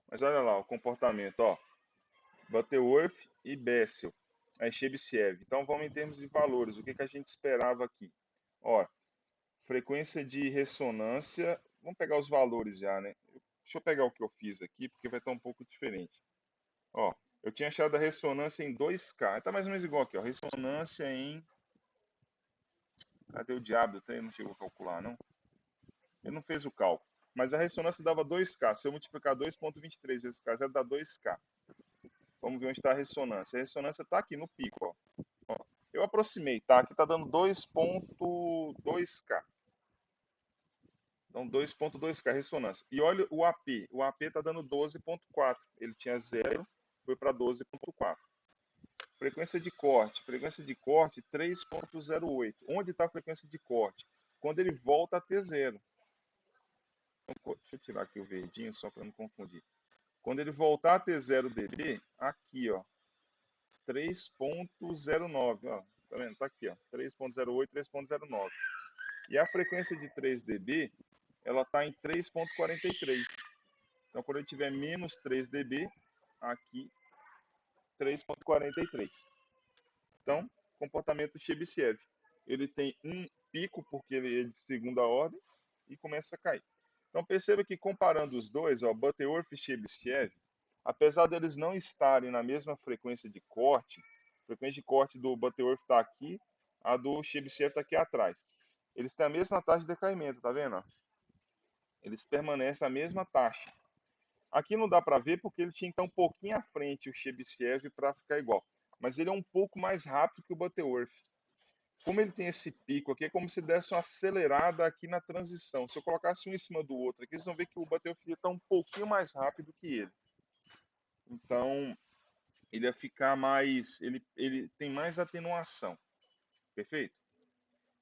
Mas olha lá o comportamento, ó. Butterworth e Bessel, a Chebyshev. Então vamos em termos de valores. O que que a gente esperava aqui? Ó, frequência de ressonância. Vamos pegar os valores já, né? Deixa eu pegar o que eu fiz aqui, porque vai estar um pouco diferente. Ó, eu tinha achado a ressonância em 2K. Tá mais ou menos igual aqui, ó. Ressonância em. Cadê o diabo? Eu não chegou a calcular, não? Ele não fez o cálculo. Mas a ressonância dava 2K. Se eu multiplicar 2,23 vezes K0, dá 2K. Vamos ver onde está a ressonância. A ressonância está aqui no pico, ó. Eu aproximei, tá? Aqui está dando 2,2K. Então, 2,2K ressonância. E olha o AP. O AP está dando 12,4. Ele tinha 0, foi para 12,4. Frequência de corte. Frequência de corte 3,08. Onde está a frequência de corte? Quando ele volta a ter 0. Então, deixa eu tirar aqui o verdinho só para não confundir. Quando ele voltar a ter 0 dB, aqui, ó, 3,09, ó. Tá vendo? Tá aqui, ó. 3,08, 3,09. E a frequência de 3 dB, ela tá em 3,43. Então, quando ele tiver menos 3 dB, aqui 3,43. Então, comportamento Chebyshev. Ele tem um pico, porque ele é de segunda ordem, e começa a cair. Então, perceba que comparando os dois, ó, Butterworth e Chebyshev, apesar deles não estarem na mesma frequência de corte, a frequência de corte do Butterworth está aqui, a do Chebyshev está aqui atrás. Eles têm a mesma taxa de decaimento, tá vendo? Eles permanecem a mesma taxa. Aqui não dá para ver porque ele tinha que estar um pouquinho à frente o Chebyshev para ficar igual. Mas ele é um pouco mais rápido que o Butterworth. Como ele tem esse pico aqui, é como se desse uma acelerada aqui na transição. Se eu colocasse um em cima do outro aqui, vocês vão ver que o Butterworth está um pouquinho mais rápido que ele. Então, ele ia ficar mais. Ele tem mais atenuação. Perfeito?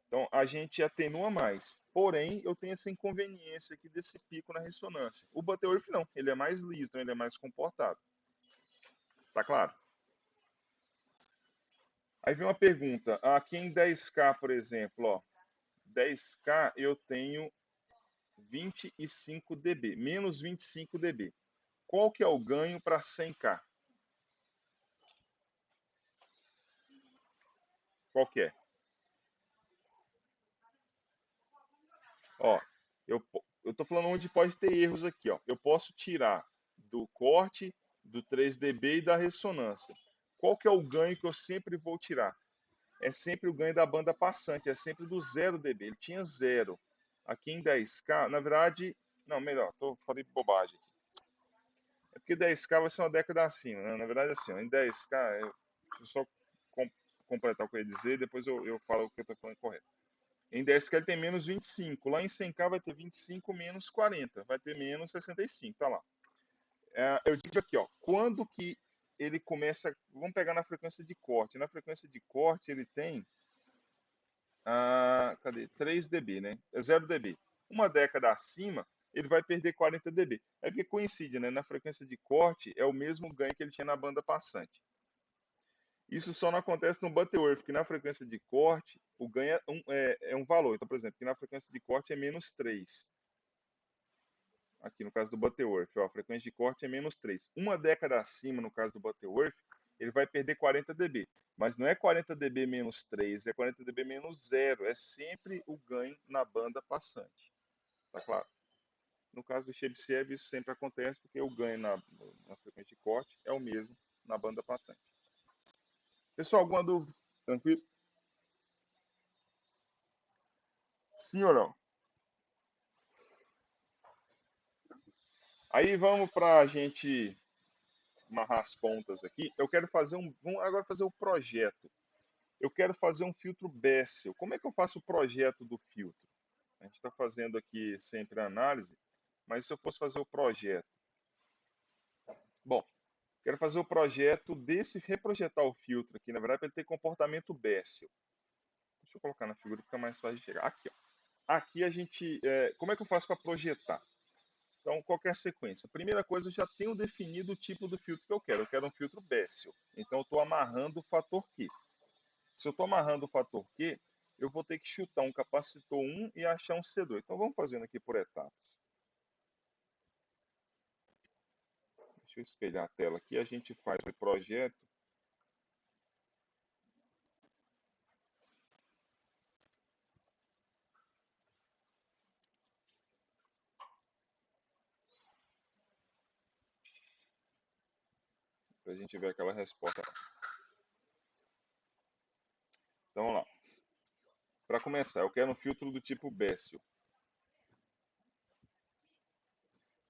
Então, a gente atenua mais. Porém, eu tenho essa inconveniência aqui desse pico na ressonância. O Butterworth não. Ele é mais liso, ele é mais comportado. Tá claro? Aí vem uma pergunta, aqui em 10K, por exemplo, ó, 10K eu tenho 25 dB, menos 25 dB. Qual que é o ganho para 100K? Qual que é? Ó, eu tô falando onde pode ter erros aqui, ó. Eu posso tirar do corte, do 3 dB e da ressonância. Qual que é o ganho que eu sempre vou tirar? É sempre o ganho da banda passante, é sempre do 0 dB. Ele tinha 0. Aqui em 10K, na verdade, não, melhor, falei bobagem aqui. É porque 10K vai ser uma década acima, né? Na verdade, assim, ó, em 10K, deixa eu só com, completar o que eu ia dizer, depois eu falo o que eu estou falando correto. Em 10K ele tem menos 25. Lá em 100K vai ter 25 menos 40. Vai ter menos 65. Tá lá. Eu digo aqui, ó. Quando que ele começa... Vamos pegar na frequência de corte. Na frequência de corte ele tem... cadê? 3 dB, né? É 0 dB. Uma década acima, ele vai perder 40 dB. É porque coincide, né? Na frequência de corte é o mesmo ganho que ele tinha na banda passante. Isso só não acontece no Butterworth, que na frequência de corte o ganho é um valor. Então, por exemplo, que na frequência de corte é menos 3. Aqui no caso do Butterworth, ó, a frequência de corte é menos 3. Uma década acima, no caso do Butterworth, ele vai perder 40 dB. Mas não é 40 dB menos 3, é 40 dB menos 0. É sempre o ganho na banda passante. Tá claro? No caso do Chebyshev, isso sempre acontece porque o ganho na frequência de corte é o mesmo na banda passante. Pessoal, alguma dúvida? Tranquilo? Sim ou não? Aí vamos para a gente amarrar as pontas aqui. Eu quero fazer vamos agora fazer o projeto. Eu quero fazer um filtro Bessel. Como é que eu faço o projeto do filtro? A gente está fazendo aqui sempre a análise, mas se eu fosse fazer o projeto? Bom, quero fazer o projeto reprojetar o filtro aqui, na verdade, para ele ter comportamento Bessel. Deixa eu colocar na figura que fica mais fácil de chegar. Aqui, ó. Aqui a gente, como é que eu faço para projetar? Então, qualquer sequência. Primeira coisa, eu já tenho definido o tipo do filtro que eu quero. Eu quero um filtro Bessel. Então, eu estou amarrando o fator Q. Se eu estou amarrando o fator Q, eu vou ter que chutar um capacitor 1 e achar um C2. Então, vamos fazendo aqui por etapas. Deixa eu espelhar a tela aqui. A gente faz o projeto. Para a gente ver aquela resposta. Então, vamos lá. Para começar, eu quero um filtro do tipo Bessel.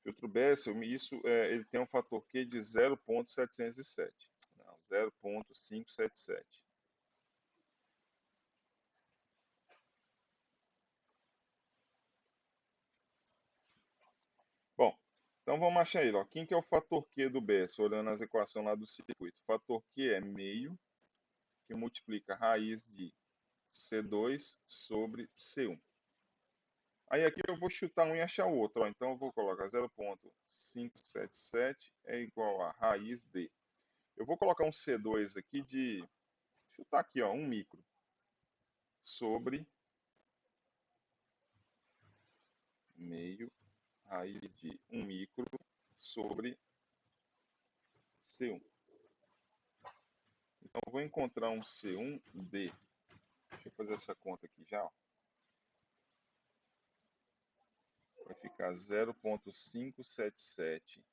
Filtro Bessel, ele tem um fator Q de 0,707. Não, 0,577. Bom, então vamos achar ele. Ó. Quem que é o fator Q do Bessel, olhando as equações lá do circuito? O fator Q é meio, que multiplica a raiz de C2 sobre C1. Aí aqui eu vou chutar um e achar o outro. Ó. Então eu vou colocar 0,577 é igual a raiz de... Eu vou colocar um C2 aqui de... Chutar aqui, ó, 1 micro. Sobre meio raiz de 1 micro sobre C1. Então eu vou encontrar um C1D. Deixa eu fazer essa conta aqui já. Ó. Vai ficar 0,577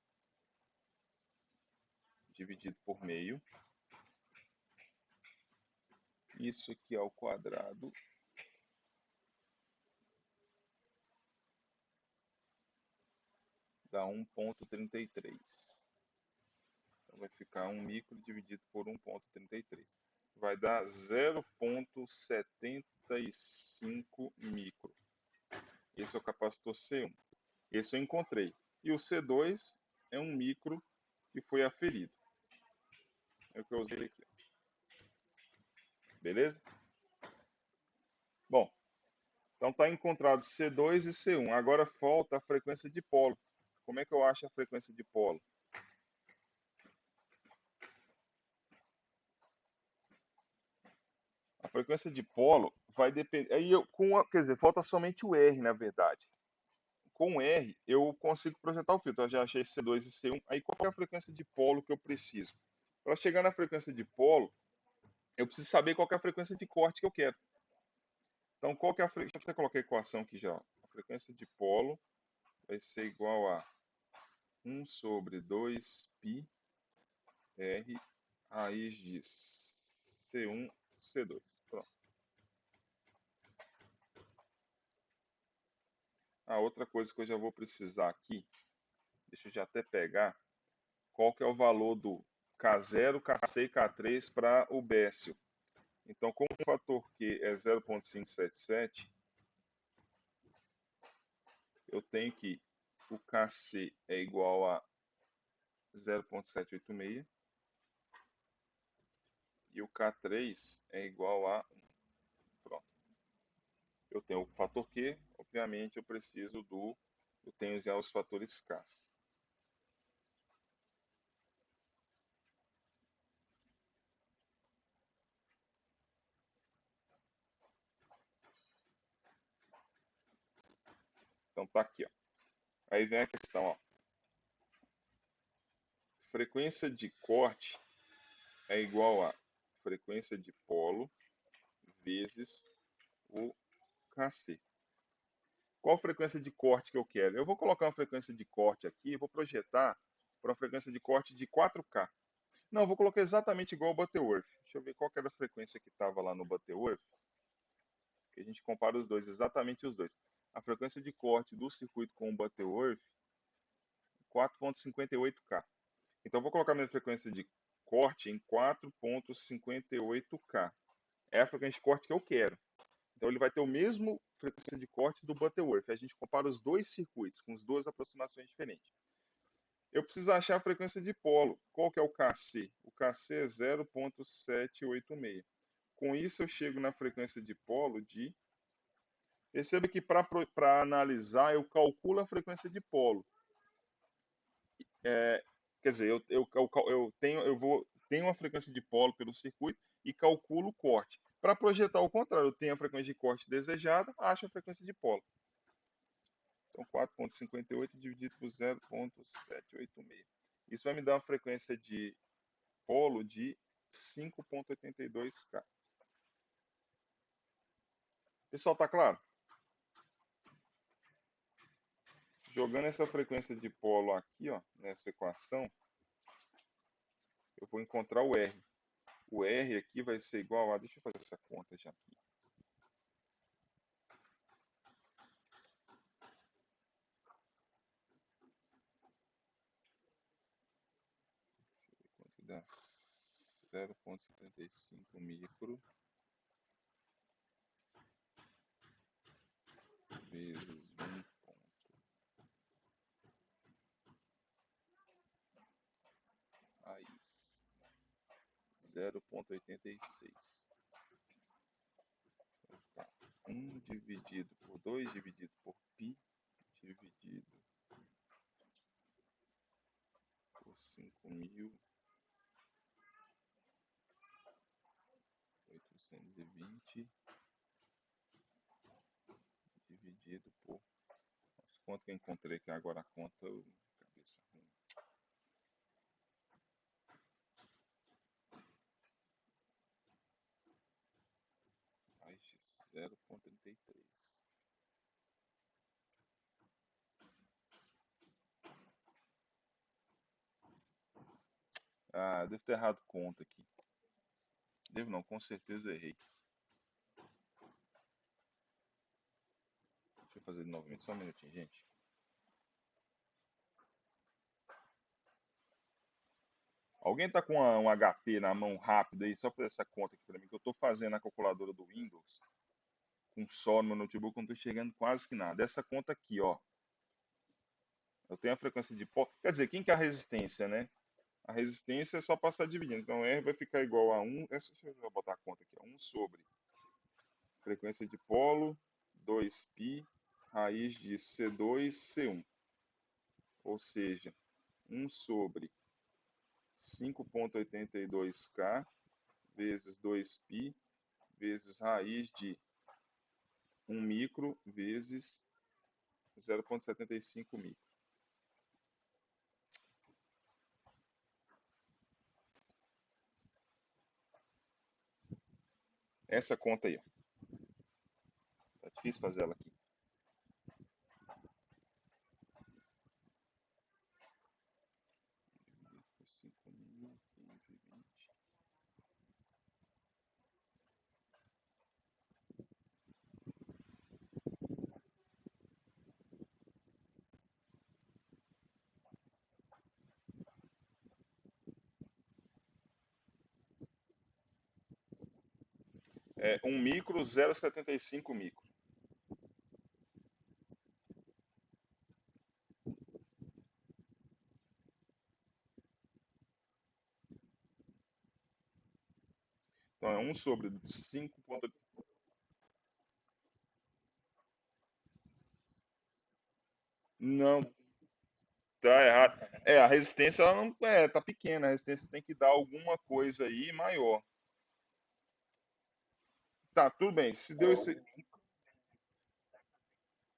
dividido por meio. Isso aqui ao quadrado dá 1,33. Então vai ficar 1 micro dividido por 1,33. Vai dar 0,75 micro. Esse é o capacitor C1. Esse eu encontrei. E o C2 é 1 micro que foi aferido. É o que eu usei aqui. Beleza? Bom, então está encontrado C2 e C1. Agora falta a frequência de polo. Como é que eu acho a frequência de polo? frequência de polo vai depender. Aí quer dizer, falta somente o R, na verdade. Com o R, eu consigo projetar o filtro. Eu já achei C2 e C1. Aí qual é a frequência de polo que eu preciso? Para chegar na frequência de polo, eu preciso saber qual é a frequência de corte que eu quero. Então, qual que é a frequência? Deixa eu até colocar a equação aqui já. A frequência de polo vai ser igual a 1 sobre 2πr raiz de C1, C2. Pronto. A outra coisa que eu já vou precisar aqui, deixa eu já até pegar, qual que é o valor do K0, Kc e K3 para o Béssio. Então, como o fator Q é 0,577, eu tenho que o Kc é igual a 0,786 e o K3 é igual a 1. Pronto. Eu tenho o fator Q, obviamente eu preciso eu tenho já os fatores K. Então tá aqui, ó. Aí vem a questão, ó. Frequência de corte é igual a frequência de polo vezes o Kc. Qual frequência de corte que eu quero? Eu vou colocar uma frequência de corte aqui e vou projetar para uma frequência de corte de 4K. Não, eu vou colocar exatamente igual ao Butterworth. Deixa eu ver qual que era a frequência que estava lá no Butterworth. Que a gente compara os dois, exatamente os dois. A frequência de corte do circuito com o Butterworth, 4.58K. Então, eu vou colocar minha frequência de corte em 4.58K. É a frequência de corte que eu quero. Então, ele vai ter o mesmo frequência de corte do Butterworth. A gente compara os dois circuitos, com as duas aproximações diferentes. Eu preciso achar a frequência de polo. Qual que é o Kc? O Kc é 0,786. Com isso, eu chego na frequência de polo de... Perceba que para analisar, eu calculo a frequência de polo. Quer dizer, tenho uma frequência de polo pelo circuito e calculo o corte. Para projetar o contrário, eu tenho a frequência de corte desejada, acho a frequência de polo. Então, 4,58 dividido por 0,786. Isso vai me dar uma frequência de polo de 5,82K. Pessoal, tá claro? Jogando essa frequência de polo aqui, ó, nessa equação, eu vou encontrar o R. O R aqui vai ser igual a... Deixa eu fazer essa conta já aqui. Quanto dá 0,75 micro vezes 1 raiz 0,86. 1 dividido por 2 dividido por π dividido por 5.820 dividido por... Nossa, quanto que eu encontrei aqui agora a conta, cabeça ruim. Raiz de 0,33. Ah, devo ter errado conta aqui. Devo não, com certeza eu errei. Deixa eu fazer de novamente, só um minutinho, gente. Alguém tá com um HP na mão rápido aí, só para essa conta aqui para mim, que eu tô fazendo na calculadora do Windows, com só no notebook, não tô chegando quase que nada. Essa conta aqui, ó, eu tenho a frequência de pó, quer dizer, quem que é a resistência, né? A resistência é só passar dividindo, então R vai ficar igual a 1, deixa eu botar a conta aqui, ó, 1 sobre frequência de polo, 2π, raiz de C2, C1, ou seja, 1 sobre 5,82K vezes 2π vezes raiz de 1 micro vezes 0,75 micro. Essa conta aí, ó. Tá difícil fazer ela aqui. É 1 micro, 0,75 micro. Então é 1 sobre 5. Não, tá errado. É, a resistência ela não tá pequena, a resistência tem que dar alguma coisa aí maior. Tá, tudo bem. Se deu esse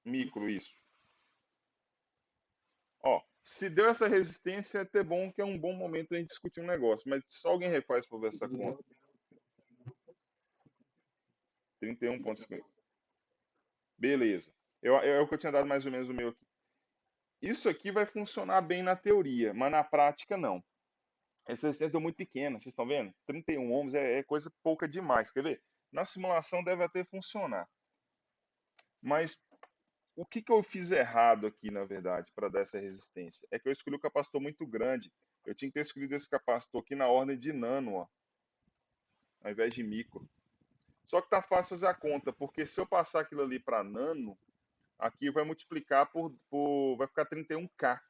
micro, isso. Ó, se deu essa resistência, é até bom que é um bom momento a gente discutir um negócio, mas só alguém refaz por ver essa conta. 31,50. Beleza. É o que eu tinha dado mais ou menos o meu aqui. Isso aqui vai funcionar bem na teoria, mas na prática não. Essa resistência é muito pequena, vocês estão vendo? 31 ohms é coisa pouca demais, quer ver? Na simulação deve até funcionar. Mas o que eu fiz errado aqui, na verdade, para dar essa resistência? É que eu escolhi um capacitor muito grande. Eu tinha que ter escolhido esse capacitor aqui na ordem de nano, ó, ao invés de micro. Só que tá fácil fazer a conta, porque se eu passar aquilo ali para nano, aqui vai multiplicar vai ficar 31K.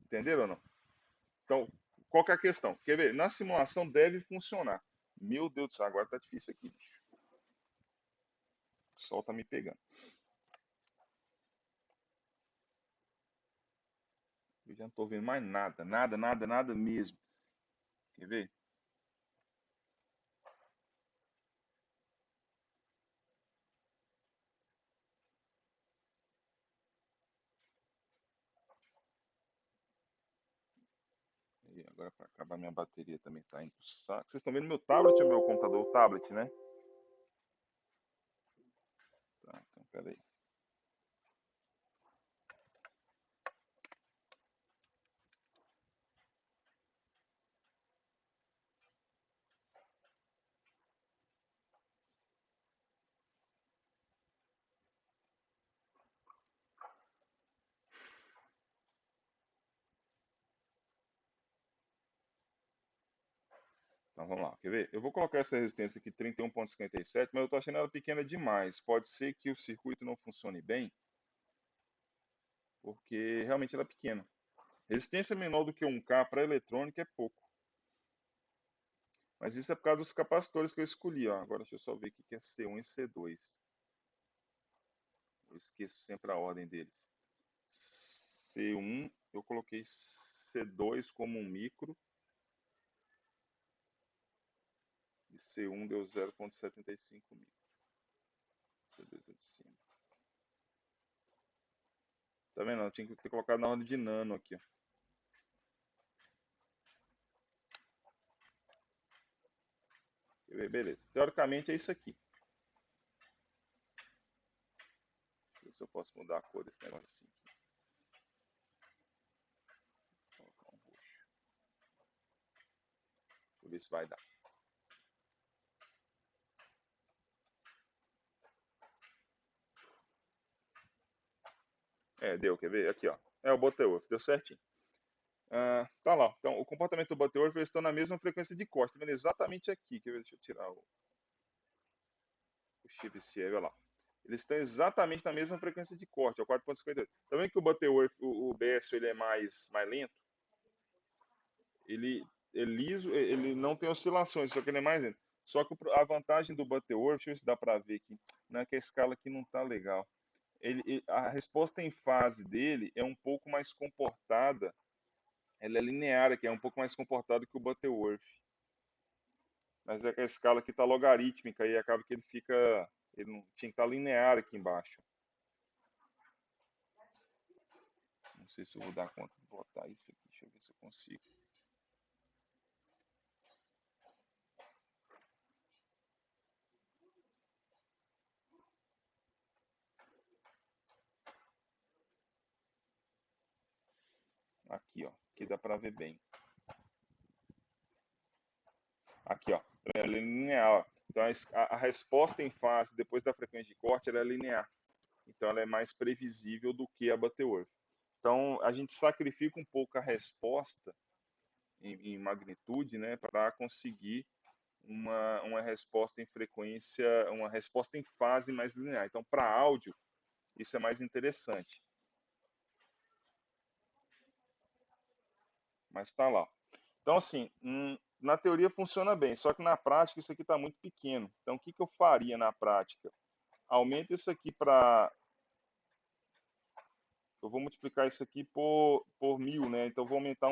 Entenderam ou não? Então, qual que é a questão? Quer ver? Na simulação deve funcionar. Meu Deus do céu, agora tá difícil aqui, bicho. O sol tá me pegando. Eu já não tô vendo mais nada. Nada, nada, nada mesmo. Quer ver? E agora para acabar minha bateria também tá indo pro saco. Vocês estão vendo meu tablet ou meu computador? O tablet, né? Tá, então peraí. Então vamos lá, quer ver? Eu vou colocar essa resistência aqui 31,57, mas eu tô achando ela pequena demais. Pode ser que o circuito não funcione bem, porque realmente ela é pequena. Resistência menor do que 1K para eletrônica é pouco. Mas isso é por causa dos capacitores que eu escolhi, ó. Agora deixa eu só ver o que é C1 e C2. Eu esqueço sempre a ordem deles. C1, eu coloquei C2 como um micro. E C1 deu 0,75 micro. C2 é de cima. Tá vendo? Eu tinha que ter colocado na ordem de nano aqui, ó. Beleza. Teoricamente é isso aqui. Deixa eu ver se eu posso mudar a cor desse negocinho aqui. Vou colocar um roxo. Deixa eu ver se vai dar. É, deu, quer ver? Aqui, ó. É o Butterworth, deu certinho. Tá lá. Então, o comportamento do Butterworth, eles estão na mesma frequência de corte. Tá vendo? Exatamente aqui. Quer ver? Deixa eu tirar o chip Sierra, olha lá. Eles estão exatamente na mesma frequência de corte, é o 4,58. Tá vendo que o Butterworth, o BS, ele é mais lento? Ele é liso, ele não tem oscilações, só que ele é mais lento. Só que a vantagem do Butterworth, deixa eu ver se dá para ver aqui, não é que a escala aqui não tá legal. A resposta em fase dele é um pouco mais comportada, ela é linear aqui, é um pouco mais comportada que o Butterworth. Mas é que a escala aqui está logarítmica e acaba que ele fica. Ele não tinha que estar linear aqui embaixo. Não sei se eu vou dar conta de botar isso aqui. Deixa eu ver se eu consigo. Aqui, ó. Aqui dá para ver bem. Aqui, ó. Ela é linear. Ó. Então a resposta em fase depois da frequência de corte ela é linear. Então ela é mais previsível do que a Butterworth. Então a gente sacrifica um pouco a resposta em magnitude, né, para conseguir uma resposta em frequência, uma resposta em fase mais linear. Então, para áudio, isso é mais interessante. Mas está lá. Então, assim, na teoria funciona bem, só que na prática isso aqui está muito pequeno. Então, o que, que eu faria na prática? Aumenta isso aqui para. Eu vou multiplicar isso aqui por 1000, né? Então, eu vou aumentar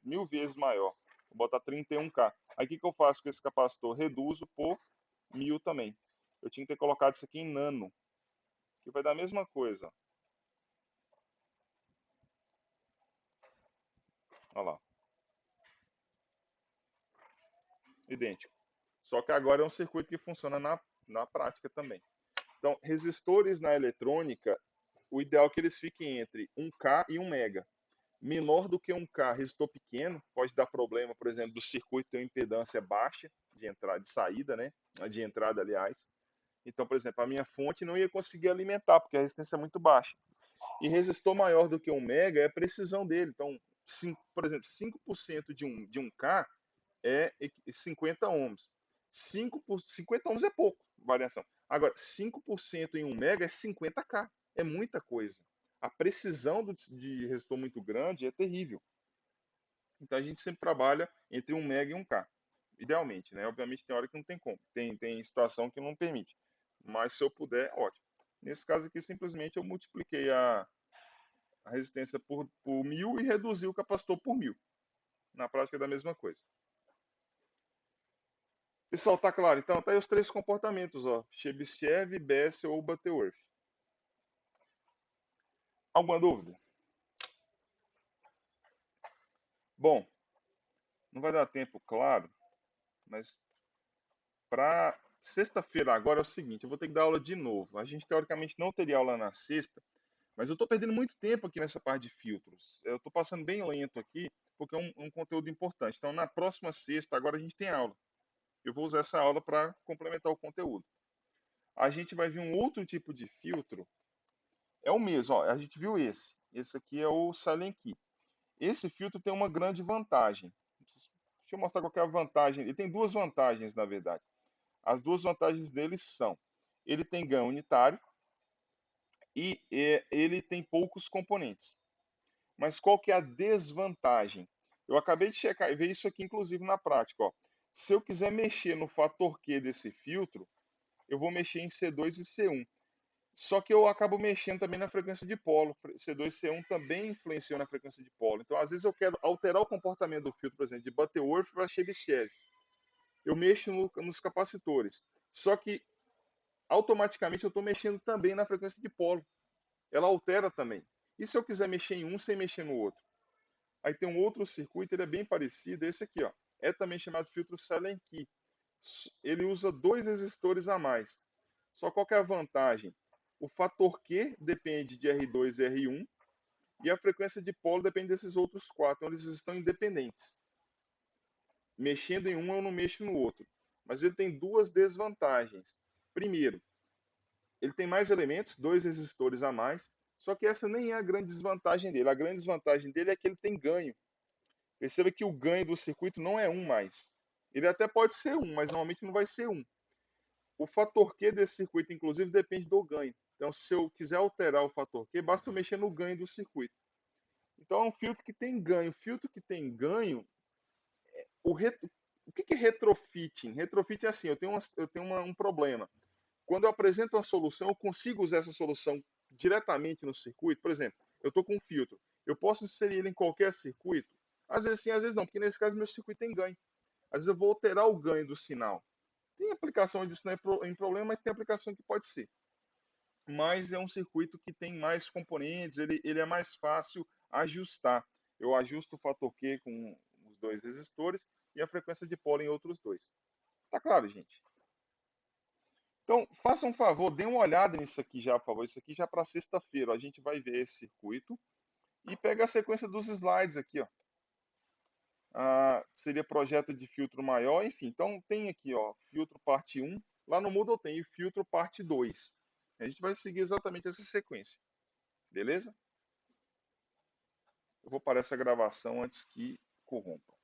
1000 vezes maior. Vou botar 31K. Aí, o que, que eu faço com esse capacitor? Reduzo por 1000 também. Eu tinha que ter colocado isso aqui em nano, que vai dar a mesma coisa. Olha lá. Idêntico. Só que agora é um circuito que funciona na prática também. Então, resistores na eletrônica, o ideal é que eles fiquem entre 1K e 1 mega. Menor do que 1K, resistor pequeno, pode dar problema, por exemplo, do circuito ter uma impedância baixa de entrada e saída, né? De entrada, aliás. Então, por exemplo, a minha fonte não ia conseguir alimentar, porque a resistência é muito baixa. E resistor maior do que 1 mega é a precisão dele. Então, por exemplo, 5% de 1K é 50 ohms. 50 ohms é pouco, variação. Agora, 5% em 1 mega é 50K. É muita coisa. A precisão de resistor muito grande é terrível. Então a gente sempre trabalha entre 1 mega e 1K. Idealmente, né? Obviamente tem hora que não tem como. Tem situação que não permite. Mas se eu puder, ótimo. Nesse caso aqui, simplesmente eu multipliquei a resistência por 1000 e reduzi o capacitor por 1000. Na prática é da mesma coisa. Pessoal, tá claro? Então, tá aí os três comportamentos, ó. Chebyshev, Bessel ou Butterworth. Alguma dúvida? Bom, não vai dar tempo, claro, mas para sexta-feira agora é o seguinte, eu vou ter que dar aula de novo. A gente, teoricamente, não teria aula na sexta, mas eu estou perdendo muito tempo aqui nessa parte de filtros. Eu estou passando bem lento aqui, porque é um conteúdo importante. Então, na próxima sexta, agora a gente tem aula. Eu vou usar essa aula para complementar o conteúdo. A gente vai ver um outro tipo de filtro. É o mesmo, ó, a gente viu esse. Esse aqui é o Silent Key. Esse filtro tem uma grande vantagem. Deixa eu mostrar qual que é a vantagem. Ele tem duas vantagens, na verdade. As duas vantagens dele são: ele tem ganho unitário e ele tem poucos componentes. Mas qual que é a desvantagem? Eu acabei de checar e ver isso aqui, inclusive, na prática. Ó. Se eu quiser mexer no fator Q desse filtro, eu vou mexer em C2 e C1. Só que eu acabo mexendo também na frequência de polo. C2 e C1 também influenciam na frequência de polo. Então, às vezes, eu quero alterar o comportamento do filtro, por exemplo, de Butterworth para Chebyshev. Eu mexo nos capacitores. Só que, automaticamente, eu estou mexendo também na frequência de polo. Ela altera também. E se eu quiser mexer em um sem mexer no outro? Aí tem um outro circuito, ele é bem parecido, esse aqui, ó. É também chamado filtro Silent Key. Ele usa dois resistores a mais. Só qual que é a vantagem? O fator Q depende de R2 e R1 e a frequência de polo depende desses outros quatro. Então eles estão independentes. Mexendo em um, eu não mexo no outro. Mas ele tem duas desvantagens. Primeiro, ele tem mais elementos, dois resistores a mais, só que essa nem é a grande desvantagem dele. A grande desvantagem dele é que ele tem ganho. Perceba que o ganho do circuito não é um mais. Ele até pode ser um, mas normalmente não vai ser um. O fator Q desse circuito, inclusive, depende do ganho. Então, se eu quiser alterar o fator Q, basta eu mexer no ganho do circuito. Então, é um filtro que tem ganho. Filtro que tem ganho, o que é retrofitting? Retrofitting é assim, eu tenho um problema. Quando eu apresento uma solução, eu consigo usar essa solução diretamente no circuito. Por exemplo, eu estou com um filtro. Eu posso inserir ele em qualquer circuito? Às vezes sim, às vezes não, porque nesse caso meu circuito tem ganho. Às vezes eu vou alterar o ganho do sinal. Tem aplicação disso não é em problema, mas tem aplicação que pode ser. Mas é um circuito que tem mais componentes, ele é mais fácil ajustar. Eu ajusto o fator Q com os dois resistores e a frequência de polo em outros dois. Tá claro, gente? Então, faça um favor, dê uma olhada nisso aqui já, por favor. Isso aqui já para sexta-feira. A gente vai ver esse circuito e pega a sequência dos slides aqui, ó. Seria projeto de filtro maior, enfim. Então, tem aqui, ó, filtro parte 1. Lá no Moodle tem filtro parte 2. A gente vai seguir exatamente essa sequência. Beleza? Eu vou parar essa gravação antes que corrompa.